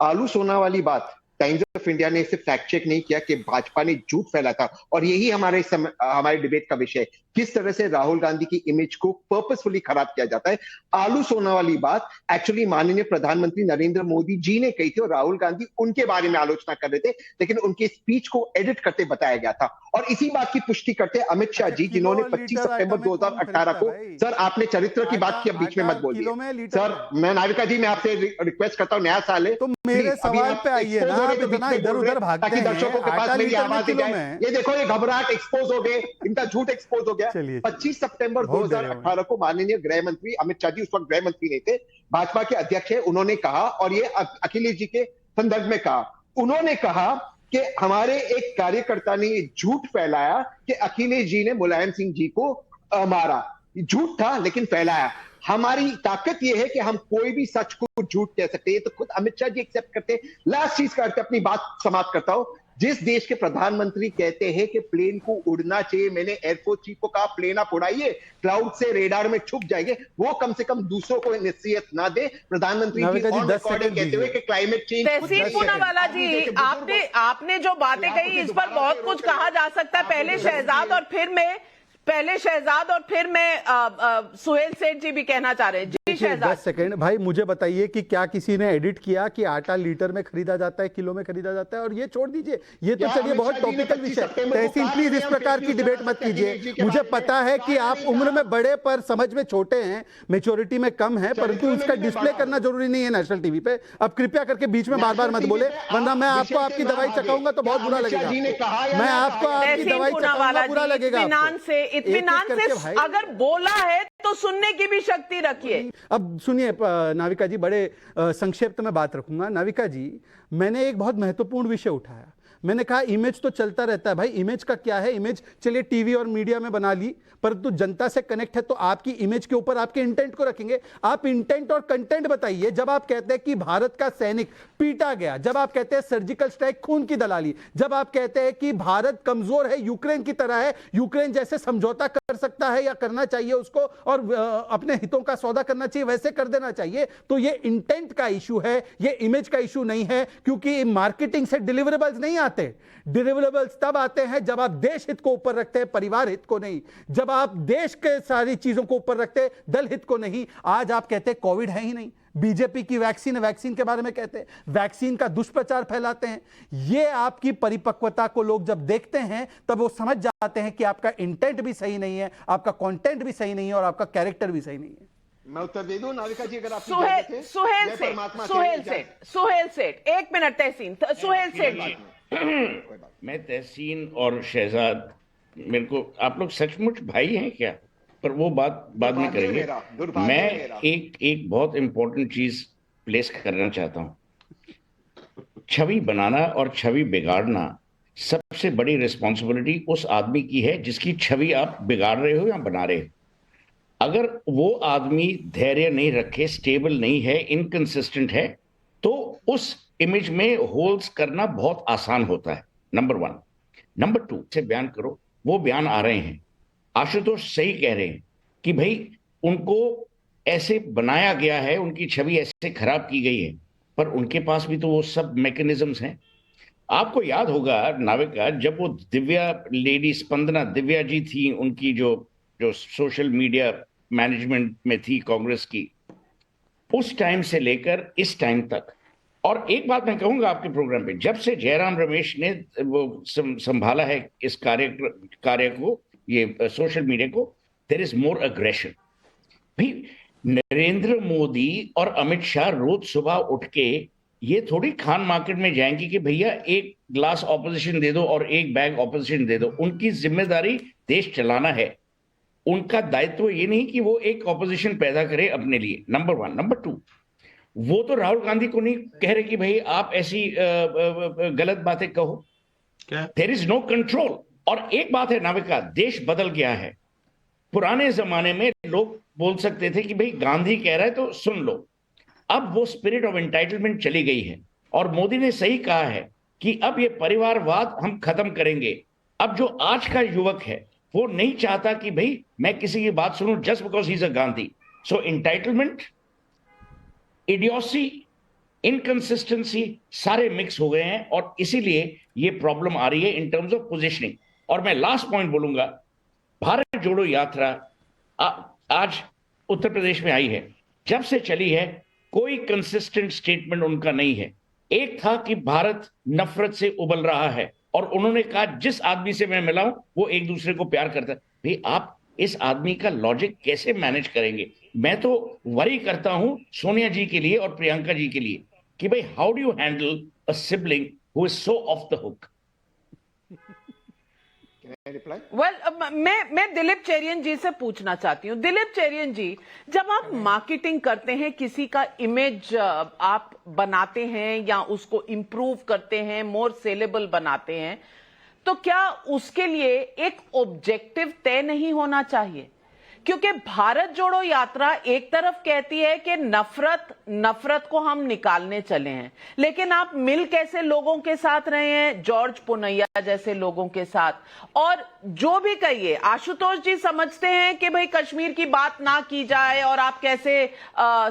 आलू सोना वाली बात टाइम्स ऑफ इंडिया ने इसे फैक्ट चेक नहीं किया कि भाजपा ने झूठ फैलाया था, और यही हमारे डिबेट का विषय है, किस तरह से राहुल गांधी की इमेज को पर्पसफुली खराब किया जाता है। आलू सोना वाली बात एक्चुअली माननीय प्रधानमंत्री नरेंद्र मोदी जी ने कही थी और राहुल गांधी उनके बारे में आलोचना कर रहे थे, लेकिन उनके स्पीच को एडिट करते बताया गया था। और इसी बात की पुष्टि करते अमित शाह जी, जिन्होंने 25 सितंबर 2018 को, सर आपने चरित्र की बात की, अब बीच में मत बोलिए सर। मैं नाविका जी, मैं आपसे रिक्वेस्ट करता हूँ, नया साल है, मेरे सवाल पे आइए ना, इधर उधर भागते हैं, दर्शकों के पास मेरी आवाज जाए। ये देखो, ये घबराहट एक्सपोज हो गए, इनका झूठ एक्सपोज हो गया। 25 सितंबर 2018 को माननीय गृह मंत्री अमित शाह जी, उस वक्त गृह मंत्री नहीं थे, भाजपा के अध्यक्ष है, उन्होंने कहा, और ये अखिलेश जी के संदर्भ में कहा, उन्होंने कहा कि हमारे एक कार्यकर्ता ने ये झूठ फैलाया कि अखिलेश जी ने मुलायम सिंह जी को मारा। झूठ था लेकिन फैलाया। हमारी ताकत यह है कि हम कोई भी सच को झूठ कह सकते हैं, तो खुद अमित शाह जी एक्सेप्ट करते हैं। लास्ट चीज करके अपनी बात समाप्त करता हूं। जिस देश के प्रधानमंत्री कहते हैं कि प्लेन को उड़ना चाहिए, मैंने एयरफोर्स चीफ को कहा प्लेन आप उड़ाइए, क्लाउड से रेडार में छुप जाएंगे, वो कम से कम दूसरों को नसीहत ना दे। प्रधानमंत्री जी ऑन रिकॉर्डिंग कहते हुए कि क्लाइमेट चेंज। तहसीन पूनावाला जी, आपने जो बातें कही, इस पर बहुत कुछ कहा जा सकता है। पहले शहजाद और फिर मैं सुहेल सेठ जी भी कहना चाह रहे हैं। देखिए, शहजाद। 10 सेकंड भाई, मुझे बताइए कि क्या किसी ने एडिट किया कि आटा लीटर में खरीदा जाता है, किलो में खरीदा जाता है? और ये छोड़ दीजिए, ये तो चलिए बहुत टॉपिकल विषय। तहसीन प्लीज इस प्रकार की डिबेट मत कीजिए। मुझे पता है कि आप उम्र में बड़े पर समझ में छोटे हैं, मेच्योरिटी में कम है, परंतु उसका डिस्प्ले करना जरूरी नहीं है नेशनल टीवी पे। अब कृपया करके बीच में बार बार मत बोले, वरना मैं आपको आपकी दवाई चखाऊंगा तो बहुत बुरा लगेगा। मैं आपको आपकी दवाई चखाऊंगा, बुरा लगेगा। इत्मीनान से अगर बोला है तो सुनने की भी शक्ति रखिए। अब सुनिए नाविका जी, बड़े संक्षिप्त में बात रखूंगा। नाविका जी, मैंने एक बहुत महत्वपूर्ण विषय उठाया। मैंने कहा इमेज तो चलता रहता है भाई, इमेज का क्या है? इमेज चलिए टीवी और मीडिया में बना ली, परंतु जनता से कनेक्ट है तो आपकी इमेज के ऊपर आपके इंटेंट को रखेंगे। आप इंटेंट और कंटेंट बताइए। जब आप कहते हैं कि भारत का सैनिक पीटा गया, जब आप कहते हैं सर्जिकल स्ट्राइक खून की दलाली, जब आप कहते हैं कि भारत कमजोर है, यूक्रेन की तरह है, यूक्रेन जैसे समझौता कर सकता है या करना चाहिए उसको, और अपने हितों का सौदा करना चाहिए, वैसे कर देना चाहिए, तो ये इंटेंट का इशू है, ये इमेज का इशू नहीं है। क्योंकि मार्केटिंग से डिलीवरेबल्स नहीं आते। डिलीवरेबल्स तब आते हैं जब आप देश हित को ऊपर रखते हैं, परिवार हित को नहीं। जब आप देश के सारी चीजों को ऊपर रखते हैं, दल हित को नहीं। आज आप कहते हैं कोविड है ही नहीं, बीजेपी की वैक्सीन है, वैक्सीन के बारे में कहते हैं, वैक्सीन का दुष्प्रचार फैलाते हैं। ये आपकी परिपक्वता को लोग जब देखते हैं तब वो समझ जाते हैं कि आपका इंटेंट भी सही नहीं है, आपका कंटेंट भी सही नहीं है और आपका कैरेक्टर भी सही नहीं है। मैं उत्तर दे दूं नाविका जी, अगर आप सुहेल सेठ 1 मिनट। तहसीन सुहेल सेठ जी। मैं तहसीन और शहजाद, मेरे को आप लोग सचमुच भाई हैं क्या? पर वो बात बाद में करेंगे। मैं एक बहुत इंपॉर्टेंट चीज प्लेस करना चाहता हूं। छवि बनाना और छवि बिगाड़ना सबसे बड़ी रिस्पॉन्सिबिलिटी उस आदमी की है जिसकी छवि आप बिगाड़ रहे हो या बना रहे हो। अगर वो आदमी धैर्य नहीं रखे, स्टेबल नहीं है, इनकंसिस्टेंट है, तो उस इमेज में होल्स करना बहुत आसान होता है। नंबर 1। नंबर 2 से बयान करो, वो बयान आ रहे हैं। आशुतोष सही कह रहे हैं कि भाई उनको ऐसे बनाया गया है, उनकी छवि ऐसे खराब की गई है, पर उनके पास भी तो वो सब मैकेनिज्म्स हैं। आपको याद होगा नाविका, जब वो दिव्या लेडी स्पंदना दिव्या जी थी, उनकी जो सोशल मीडिया मैनेजमेंट में थी कांग्रेस की, उस टाइम से लेकर इस टाइम तक। और एक बात मैं कहूंगा आपके प्रोग्राम पे, जब से जयराम रमेश ने वो संभाला है इस कार्य को, ये सोशल मीडिया को, देयर इज मोर अग्रेशन। भाई नरेंद्र मोदी और अमित शाह रोज सुबह उठ के ये थोड़ी खान मार्केट में जाएंगे कि भैया एक ग्लास ऑपोजिशन दे दो और एक बैग ऑपोजिशन दे दो। उनकी जिम्मेदारी देश चलाना है। उनका दायित्व ये नहीं कि वो एक ऑपोजिशन पैदा करे अपने लिए। नंबर 1। नंबर 2, वो तो राहुल गांधी को नहीं कह रहे कि भाई आप ऐसी गलत बातें कहो। There is no control. और एक बात है नाविका, देश बदल गया है। पुराने जमाने में लोग बोल सकते थे कि भाई गांधी कह रहा है तो सुन लो। अब वो स्पिरिट ऑफ एंटाइटलमेंट चली गई है। और मोदी ने सही कहा है कि अब ये परिवारवाद हम खत्म करेंगे। अब जो आज का युवक है वो नहीं चाहता कि भाई मैं किसी की बात सुनूं just because he is a Gandhi. So entitlement, idiocy, inconsistency सारे मिक्स हो गए हैं और इसीलिए ये प्रॉब्लम आ रही है इन टर्म्स ऑफ पोजीशनिंग। और मैं लास्ट पॉइंट बोलूंगा, भारत जोड़ो यात्रा आज उत्तर प्रदेश में आई है, जब से चली है कोई कंसिस्टेंट स्टेटमेंट उनका नहीं है। एक था कि भारत नफरत से उबल रहा है और उन्होंने कहा जिस आदमी से मैं मिला हूं वो एक दूसरे को प्यार करता है। भाई आप इस आदमी का लॉजिक कैसे मैनेज करेंगे? मैं तो वरी करता हूं सोनिया जी के लिए और प्रियंका जी के लिए कि भाई how do you handle a sibling who is so of the hook? मैं दिलीप चेरियन जी से पूछना चाहती हूँ। दिलीप चेरियन जी, जब आप मार्केटिंग करते हैं, किसी का इमेज आप बनाते हैं या उसको इंप्रूव करते हैं, मोर सेलेबल बनाते हैं, तो क्या उसके लिए एक ऑब्जेक्टिव तय नहीं होना चाहिए? क्योंकि भारत जोड़ो यात्रा एक तरफ कहती है कि नफरत को हम निकालने चले हैं, लेकिन आप मिल कैसे लोगों के साथ रहे हैं, जॉर्ज पुनैया जैसे लोगों के साथ। और जो भी कहिए, आशुतोष जी समझते हैं कि भाई कश्मीर की बात ना की जाए और आप कैसे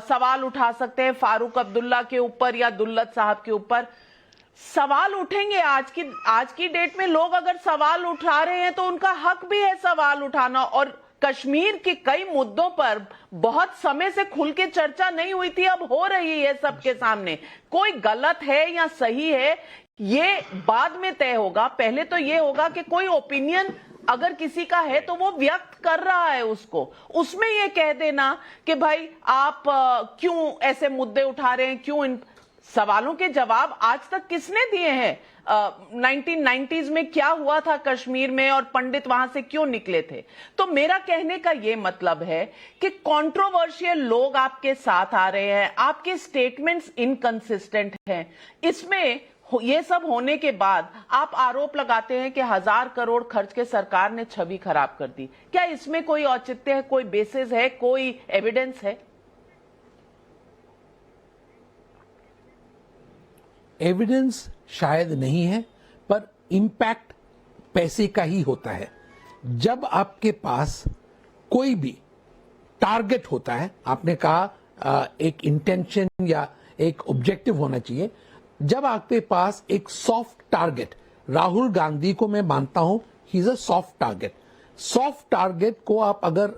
सवाल उठा सकते हैं फारूक अब्दुल्ला के ऊपर या दुल्लत साहब के ऊपर। सवाल उठेंगे। आज की डेट में लोग अगर सवाल उठा रहे हैं तो उनका हक भी है सवाल उठाना। और कश्मीर के कई मुद्दों पर बहुत समय से खुल के चर्चा नहीं हुई थी, अब हो रही है सबके सामने। कोई गलत है या सही है ये बाद में तय होगा। पहले तो ये होगा कि कोई ओपिनियन अगर किसी का है तो वो व्यक्त कर रहा है उसको, उसमें ये कह देना कि भाई आप क्यों ऐसे मुद्दे उठा रहे हैं, क्यों इन सवालों के जवाब आज तक किसने दिए हैं? 1990s में क्या हुआ था कश्मीर में और पंडित वहां से क्यों निकले थे? तो मेरा कहने का यह मतलब है कि कंट्रोवर्शियल लोग आपके साथ आ रहे हैं, आपके स्टेटमेंट्स इनकंसिस्टेंट हैं। इसमें ये सब होने के बाद आप आरोप लगाते हैं कि 1000 करोड़ खर्च के सरकार ने छवि खराब कर दी। क्या इसमें कोई औचित्य है, कोई बेसिस है, कोई एविडेंस है? एविडेंस शायद नहीं है, पर इंपैक्ट पैसे का ही होता है। जब आपके पास कोई भी टारगेट होता है, आपने कहा एक इंटेंशन या एक ऑब्जेक्टिव होना चाहिए। जब आपके पास एक सॉफ्ट टारगेट, राहुल गांधी को मैं मानता हूं ही is a soft target. Soft target को आप अगर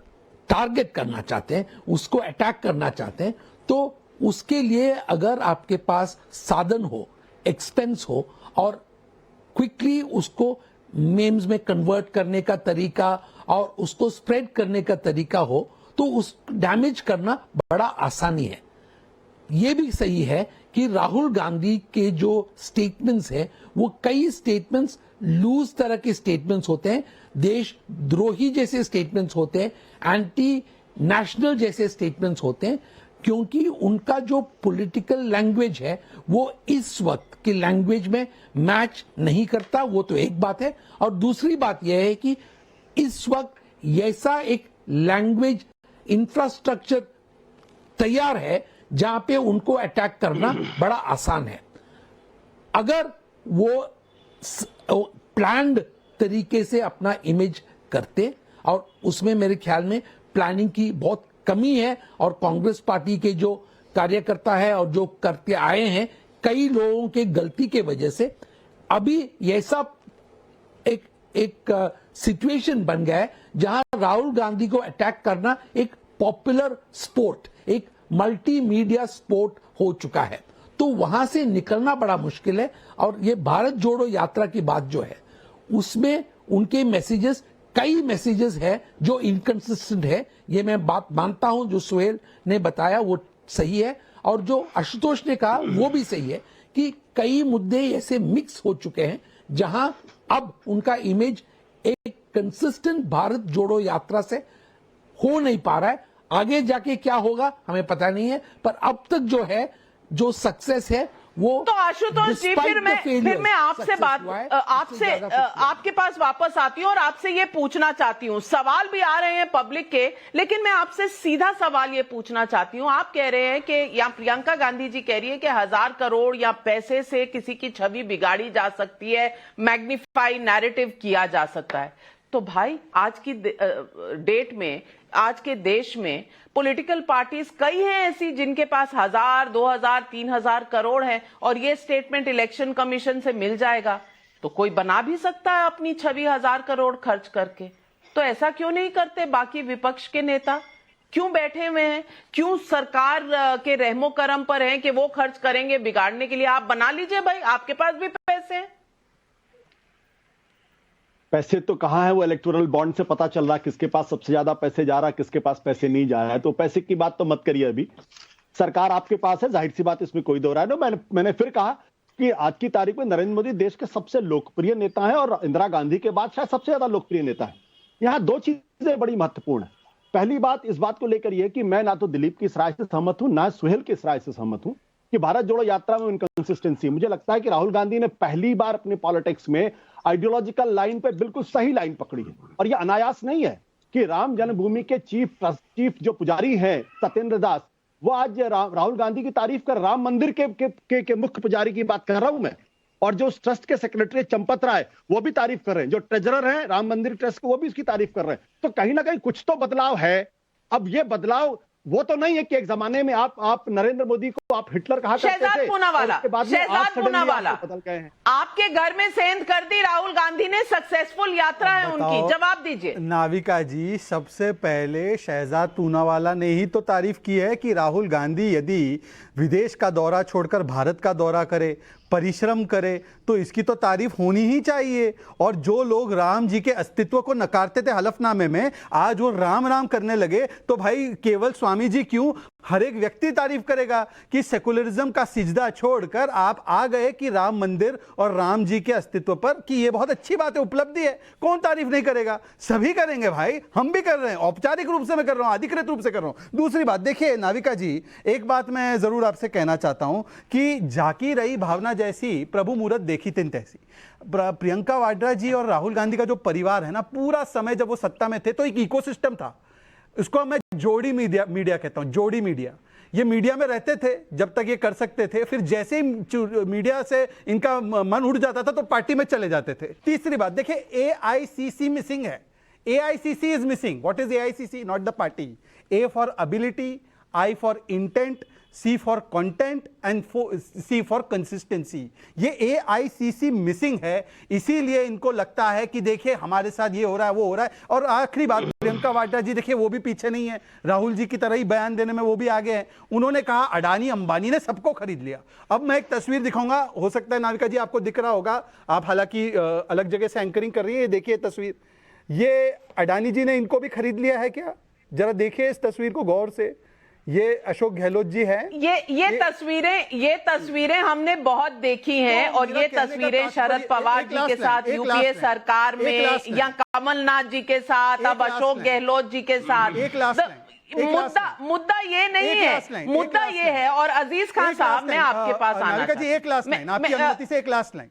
टारगेट करना चाहते हैं, उसको अटैक करना चाहते हैं, तो उसके लिए अगर आपके पास साधन हो, एक्सपेंस हो और क्विकली उसको मेम्स में कन्वर्ट करने का तरीका और उसको स्प्रेड करने का तरीका हो, तो उस डैमेज करना बड़ा आसानी है। यह भी सही है कि राहुल गांधी के जो स्टेटमेंट्स हैं वो कई स्टेटमेंट्स लूज तरह के स्टेटमेंट्स होते हैं, देशद्रोही जैसे स्टेटमेंट्स होते हैं, एंटी नेशनल जैसे स्टेटमेंट्स होते हैं, क्योंकि उनका जो पॉलिटिकल लैंग्वेज है वो इस वक्त की लैंग्वेज में मैच नहीं करता। वो तो एक बात है, और दूसरी बात यह है कि इस वक्त ऐसा एक लैंग्वेज इंफ्रास्ट्रक्चर तैयार है जहां पे उनको अटैक करना बड़ा आसान है। अगर वो प्लान्ड तरीके से अपना इमेज करते, और उसमें मेरे ख्याल में प्लानिंग की बहुत कमी है, और कांग्रेस पार्टी के जो कार्यकर्ता है और जो करते आए हैं, कई लोगों के गलती के वजह से अभी ऐसा एक सिचुएशन बन गया है जहां राहुल गांधी को अटैक करना एक पॉपुलर स्पोर्ट, एक मल्टीमीडिया स्पोर्ट हो चुका है। तो वहां से निकलना बड़ा मुश्किल है। और ये भारत जोड़ो यात्रा की बात जो है, उसमें उनके मैसेजेस, कई मैसेजेस है जो इनकंसिस्टेंट है। ये मैं बात मानता हूं, जो सुहेल ने बताया वो सही है, और जो आशुतोष ने कहा वो भी सही है कि कई मुद्दे ऐसे मिक्स हो चुके हैं जहां अब उनका इमेज एक कंसिस्टेंट भारत जोड़ो यात्रा से हो नहीं पा रहा है। आगे जाके क्या होगा हमें पता नहीं है, पर अब तक जो है, जो सक्सेस है वो। तो आशुतोष जी, फिर मैं आपसे आपके पास वापस आती हूं और आपसे ये पूछना चाहती हूं। सवाल भी आ रहे हैं पब्लिक के, लेकिन मैं आपसे सीधा सवाल ये पूछना चाहती हूं। आप कह रहे हैं कि, या प्रियंका गांधी जी कह रही है कि 1000 करोड़ या पैसे से किसी की छवि बिगाड़ी जा सकती है, मैग्निफाई नैरेटिव किया जा सकता है। तो भाई आज की डेट में, आज के देश में पॉलिटिकल पार्टीज कई हैं ऐसी जिनके पास 1000, 2000, 3000 करोड़ है, और ये स्टेटमेंट इलेक्शन कमीशन से मिल जाएगा। तो कोई बना भी सकता है अपनी छवि 1000 करोड़ खर्च करके। तो ऐसा क्यों नहीं करते बाकी विपक्ष के नेता? क्यों बैठे हुए हैं? क्यों सरकार के रहमो करम पर हैं कि वो खर्च करेंगे बिगाड़ने के लिए? आप बना लीजिए भाई, आपके पास भी पैसे हैं। पैसे तो कहाँ है, वो इलेक्टोरल बॉन्ड से पता चल रहा है किसके पास सबसे ज्यादा पैसे जा रहा है, किसके पास पैसे नहीं जा रहा है। तो पैसे की बात तो मत करिए, अभी सरकार आपके पास है, जाहिर सी बात, इसमें कोई दो राय नहीं। मैंने फिर कहा कि आज की तारीख में नरेंद्र मोदी देश के सबसे लोकप्रिय नेता है, और इंदिरा गांधी के बाद शायद सबसे ज्यादा लोकप्रिय नेता है। यहाँ दो चीजें बड़ी महत्वपूर्ण है। पहली बात इस बात को लेकर यह कि मैं ना तो दिलीप की इस राय से सहमत हूं, ना सुहेल की इस राय से सहमत हूं कि भारत जोड़ो यात्रा में इनकंसिस्टेंसी। मुझे लगता है कि राहुल गांधी ने पहली बार अपने पॉलिटिक्स में आइडियोलॉजिकल लाइन पे बिल्कुल सही लाइन पकड़ी है, और यह अनायास नहीं है कि राम जन्मभूमि के चीफ जो पुजारी हैं सत्येंद्र दास, वो आज राहुल गांधी की तारीफ कर राम मंदिर के मुख्य पुजारी की बात कर रहा हूं मैं, और जो ट्रस्ट के सेक्रेटरी चंपत राय वो भी तारीफ कर रहे हैं, जो ट्रेजरर हैं राम मंदिर ट्रस्ट के वो भी इसकी तारीफ कर रहे हैं। तो कहीं ना कहीं कुछ तो बदलाव है। अब ये बदलाव वो तो नहीं है कि एक जमाने में आप नरेंद्र मोदी को आप हिटलर कहा करते थे। शहजाद पूनावाला, उसके बाद में आप शहजाद suddenly पूनावाला, आपको बदल गए हैं। आपके घर में सेंध कर दी राहुल गांधी ने, सक्सेसफुल यात्रा है उनकी, जवाब दीजिए। नाविका जी, सबसे पहले शहजाद पूनावाला ने ही तो तारीफ की है कि राहुल गांधी यदि विदेश का दौरा छोड़कर भारत का दौरा करे, परिश्रम करे, तो इसकी तो तारीफ होनी ही चाहिए। और जो लोग राम जी के अस्तित्व को नकारते थे हलफनामे में, आज वो राम राम करने लगे, तो भाई केवल स्वामी जी क्यों, हर एक व्यक्ति तारीफ करेगा कि सेकुलरिज्म का सिजदा छोड़कर आप आ गए कि राम मंदिर और राम जी के अस्तित्व पर, कि ये बहुत अच्छी बात है, उपलब्धि है, कौन तारीफ नहीं करेगा, सभी करेंगे भाई, हम भी कर रहे हैं, औपचारिक रूप से मैं कर रहा हूं, अधिकृत रूप से कर रहा हूं। दूसरी बात देखिए नाविका जी, एक बात मैं जरूर आपसे कहना चाहता हूं कि झांकी रही भावना जैसी प्रभु मूरत देखी तिन तैसी। प्रियंका वाड्रा जी और राहुल गांधी का जो परिवार है ना, पूरा समय जब वो सत्ता में थे तो एक इकोसिस्टम था, उसको मैं जोड़ी मीडिया कहता हूं, जोड़ी मीडिया। ये मीडिया में रहते थे जब तक ये कर सकते थे, फिर जैसे ही मीडिया से इनका मन उड़ जाता था तो पार्टी में चले जाते थे। तीसरी बात देखिए, AICC मिसिंग है, AICC is missing. What is AICC? Not the party. A for ability, I for intent, C for content and C for consistency. ये AICC मिसिंग है, इसीलिए इनको लगता है कि देखिए हमारे साथ ये हो रहा है, वो हो रहा है। और आखिरी बात, प्रियंका वाड्रा जी देखिए वो भी पीछे नहीं है, राहुल जी की तरह ही बयान देने में वो भी आगे हैं। उन्होंने कहा अडानी अंबानी ने सबको खरीद लिया। अब मैं एक तस्वीर दिखाऊंगा, हो सकता है नाविका जी आपको दिख रहा होगा, आप हालांकि अलग जगह से एंकरिंग कर रही है। देखिए तस्वीर, ये अडानी जी ने इनको भी खरीद लिया है क्या? जरा देखिए इस तस्वीर को गौर से। ये अशोक गहलोत जी हैं। ये तस्वीरें हमने बहुत देखी हैं, और ये तस्वीरें शरद पवार जी के साथ यूपीए सरकार में, या कमलनाथ जी के साथ, अब अशोक गहलोत जी के साथ। मुद्दा ये नहीं है, मुद्दा ये है। और अजीज खान साहब, मैं आपके पास आना जी, एक लास्ट लाइन आपकी अनुमति से, एक लास्ट लाइन।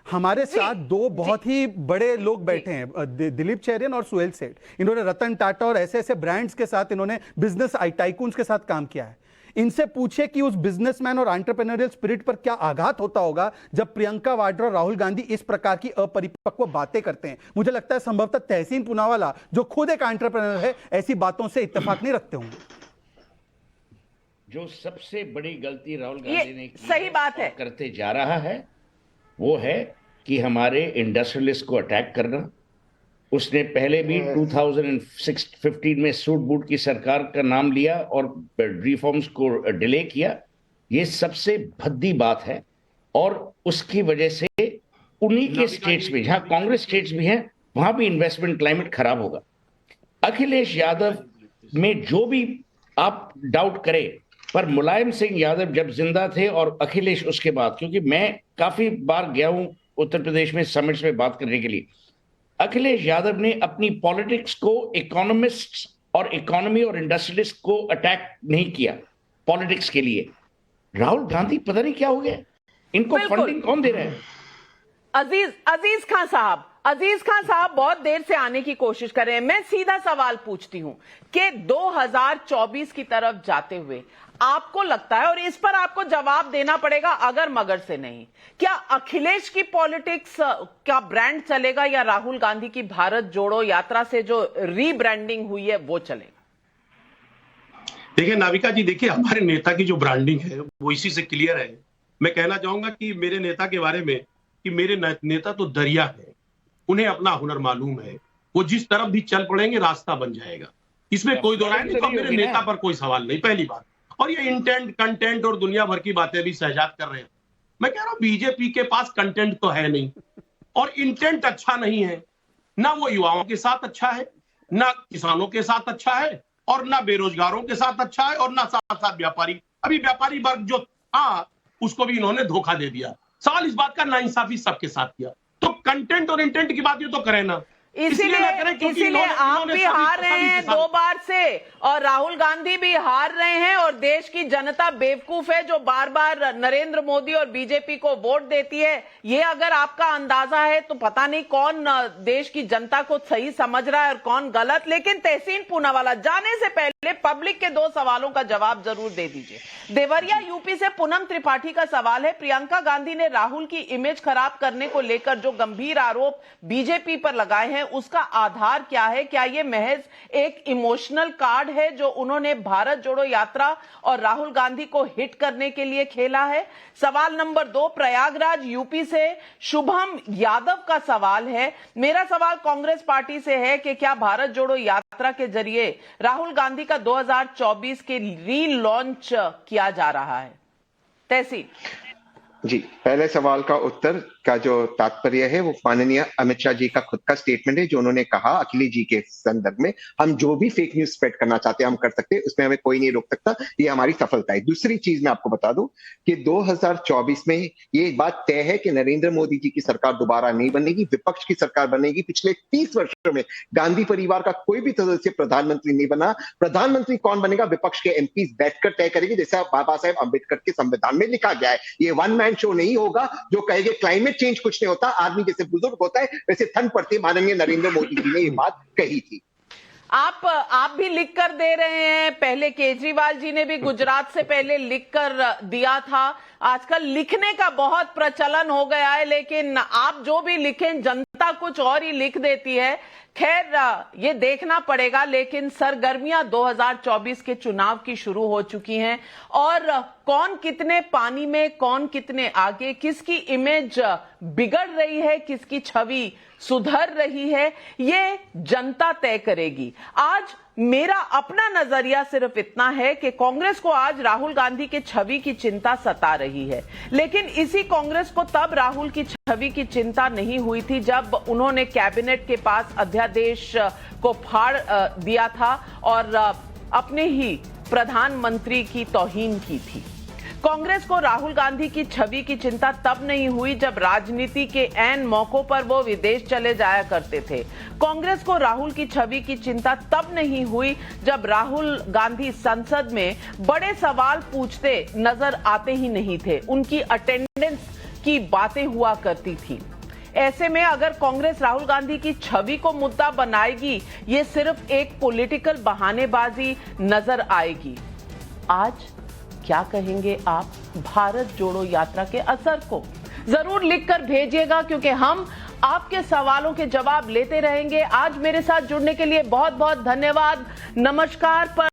हमारे साथ दो बहुत ही बड़े लोग बैठे हैं, दिलीप चैरियन और सुहेल सेठ। इन्होंने रतन टाटा और ऐसे ऐसे ब्रांड्स के साथ, इन्होंने बिजनेस टाइकून्स के साथ काम किया है। इनसे पूछे कि उस बिजनेसमैन और एंटरप्रेन्योरियल स्पिरिट पर क्या आघात होता होगा जब प्रियंका वाड्रा और राहुल गांधी इस प्रकार की अपरिपक्व बातें करते हैं। मुझे लगता है संभवतः तहसीन पूनावाला, जो खुद एक एंटरप्रेन्योर है, ऐसी बातों से इत्तेफाक नहीं रखते होंगे। जो सबसे बड़ी गलती राहुल गांधी ने की, सही बात है, करते जा रहा है, वो है कि हमारे इंडस्ट्रियलिस्ट को अटैक करना। उसने पहले भी 2015 में सूट बूट की सरकार का नाम लिया और रिफॉर्म्स को डिले किया। ये सबसे भद्दी बात है, और उसकी वजह से उन्हीं के स्टेट्स में, जहां कांग्रेस स्टेट्स भी हैं, वहां भी इन्वेस्टमेंट क्लाइमेट खराब होगा। अखिलेश यादव में जो भी आप डाउट करें, पर मुलायम सिंह यादव जब जिंदा थे और अखिलेश उसके बाद, क्योंकि मैं काफी बार गया हूं उत्तर प्रदेश में समिट्स में बात करने के लिए, अखिलेश यादव ने अपनी पॉलिटिक्स को इकोनॉमिस्ट्स और इकोनॉमी और इंडस्ट्रियलिस्ट को अटैक नहीं किया पॉलिटिक्स के लिए। राहुल गांधी पता नहीं क्या हो गया, इनको फंडिंग कौन दे रहा है? अजीज खान साहब बहुत देर से आने की कोशिश कर रहे हैं। मैं सीधा सवाल पूछती हूं कि 2024 की तरफ जाते हुए आपको लगता है, और इस पर आपको जवाब देना पड़ेगा अगर मगर से नहीं, क्या अखिलेश की पॉलिटिक्स का ब्रांड चलेगा, या राहुल गांधी की भारत जोड़ो यात्रा से जो रीब्रांडिंग हुई है वो चलेगा? देखिए नाविका जी, देखिए हमारे नेता की जो ब्रांडिंग है वो इसी से क्लियर है। मैं कहना चाहूंगा कि मेरे नेता के बारे में कि मेरे नेता तो दरिया है, उन्हें अपना हुनर मालूम है, वो जिस तरफ भी चल पड़ेंगे रास्ता बन जाएगा, इसमें कोई दो राय नहीं। तो मेरे नेता पर कोई सवाल नहीं, पहली बात। और ये इंटेंट, कंटेंट और दुनिया भर की बातें भी शहजाद कर रहे हैं। मैं कह रहा हूं बीजेपी के पास कंटेंट तो है नहीं, और इंटेंट अच्छा नहीं है, ना वो युवाओं के साथ अच्छा है, ना किसानों के साथ अच्छा है, और ना बेरोजगारों के साथ अच्छा है, और ना साथ साथ व्यापारी। अभी व्यापारी वर्ग जो था उसको भी इन्होंने धोखा दे दिया। सवाल इस बात का, नाइंसाफी सबके साथ किया। तो कंटेंट और इंटेंट की बात ये तो करें ना, इसीलिए आप भी हार रहे हैं 2 बार से, और राहुल गांधी भी हार रहे हैं, और देश की जनता बेवकूफ है जो बार बार नरेंद्र मोदी और बीजेपी को वोट देती है। ये अगर आपका अंदाजा है तो पता नहीं कौन देश की जनता को सही समझ रहा है और कौन गलत। लेकिन तहसीन पूनावाला, जाने से पहले पब्लिक के 2 सवालों का जवाब जरूर दे दीजिए। देवरिया यूपी से पूनम त्रिपाठी का सवाल है, प्रियंका गांधी ने राहुल की इमेज खराब करने को लेकर जो गंभीर आरोप बीजेपी पर लगाए हैं उसका आधार क्या है? क्या ये महज एक इमोशनल कार्ड है जो उन्होंने भारत जोड़ो यात्रा और राहुल गांधी को हिट करने के लिए खेला है? सवाल नंबर 2, प्रयागराज यूपी से शुभम यादव का सवाल है, मेरा सवाल कांग्रेस पार्टी से है कि क्या भारत जोड़ो यात्रा के जरिए राहुल गांधी का 2024 के रीलॉन्च किया जा रहा है? तहसील जी, पहले सवाल का उत्तर का जो तात्पर्य है वो माननीय अमित शाह जी का खुद का स्टेटमेंट है, जो उन्होंने कहा अखिलेश जी के संदर्भ में, हम जो भी फेक न्यूज स्प्रेड करना चाहते हैं हम कर सकते हैं, उसमें हमें कोई नहीं रोक सकता, ये हमारी सफलता है। दूसरी चीज मैं आपको बता दूं कि 2024 में ये बात तय है कि नरेंद्र मोदी जी की सरकार दोबारा नहीं बनेगी, विपक्ष की सरकार बनेगी। पिछले 30 वर्षों में गांधी परिवार का कोई भी सदस्य प्रधानमंत्री नहीं बना। प्रधानमंत्री कौन बनेगा विपक्ष के एमपी बैठकर तय करेंगे, जैसा बाबा साहेब अंबेडकर के संविधान में लिखा गया है। ये वन मैन शो नहीं होगा जो कहेंगे क्लाइमेट चेंज कुछ नहीं होता, आदमी जैसे बुजुर्ग होता है वैसे थन पड़ती। माननीय नरेंद्र मोदी जी ने ये बात कही थी। आप भी लिख कर दे रहे हैं, पहले केजरीवाल जी ने भी गुजरात से पहले लिख कर दिया था। आजकल लिखने का बहुत प्रचलन हो गया है, लेकिन आप जो भी लिखें जनता कुछ और ही लिख देती है। खैर ये देखना पड़ेगा, लेकिन सरगर्मियां 2024 के चुनाव की शुरू हो चुकी हैं और कौन कितने पानी में, कौन कितने आगे, किसकी इमेज बिगड़ रही है, किसकी छवि सुधर रही है, ये जनता तय करेगी। आज मेरा अपना नजरिया सिर्फ इतना है कि कांग्रेस को आज राहुल गांधी के छवि की चिंता सता रही है, लेकिन इसी कांग्रेस को तब राहुल की छवि की चिंता नहीं हुई थी जब उन्होंने कैबिनेट के पास अध्यादेश को फाड़ दिया था और अपने ही प्रधानमंत्री की तौहीन की थी। कांग्रेस को राहुल गांधी की छवि की चिंता तब नहीं हुई जब राजनीति के ऐन मौकों पर वो विदेश चले जाया करते थे। कांग्रेस को राहुल की छवि की चिंता तब नहीं हुई जब राहुल गांधी संसद में बड़े सवाल पूछते नजर आते ही नहीं थे, उनकी अटेंडेंस की बातें हुआ करती थी। ऐसे में अगर कांग्रेस राहुल गांधी की छवि को मुद्दा बनाएगी, ये सिर्फ एक पॉलिटिकल बहानेबाजी नजर आएगी। आज क्या कहेंगे आप भारत जोड़ो यात्रा के असर को? जरूर लिखकर भेजिएगा, क्योंकि हम आपके सवालों के जवाब लेते रहेंगे। आज मेरे साथ जुड़ने के लिए बहुत बहुत धन्यवाद। नमस्कार।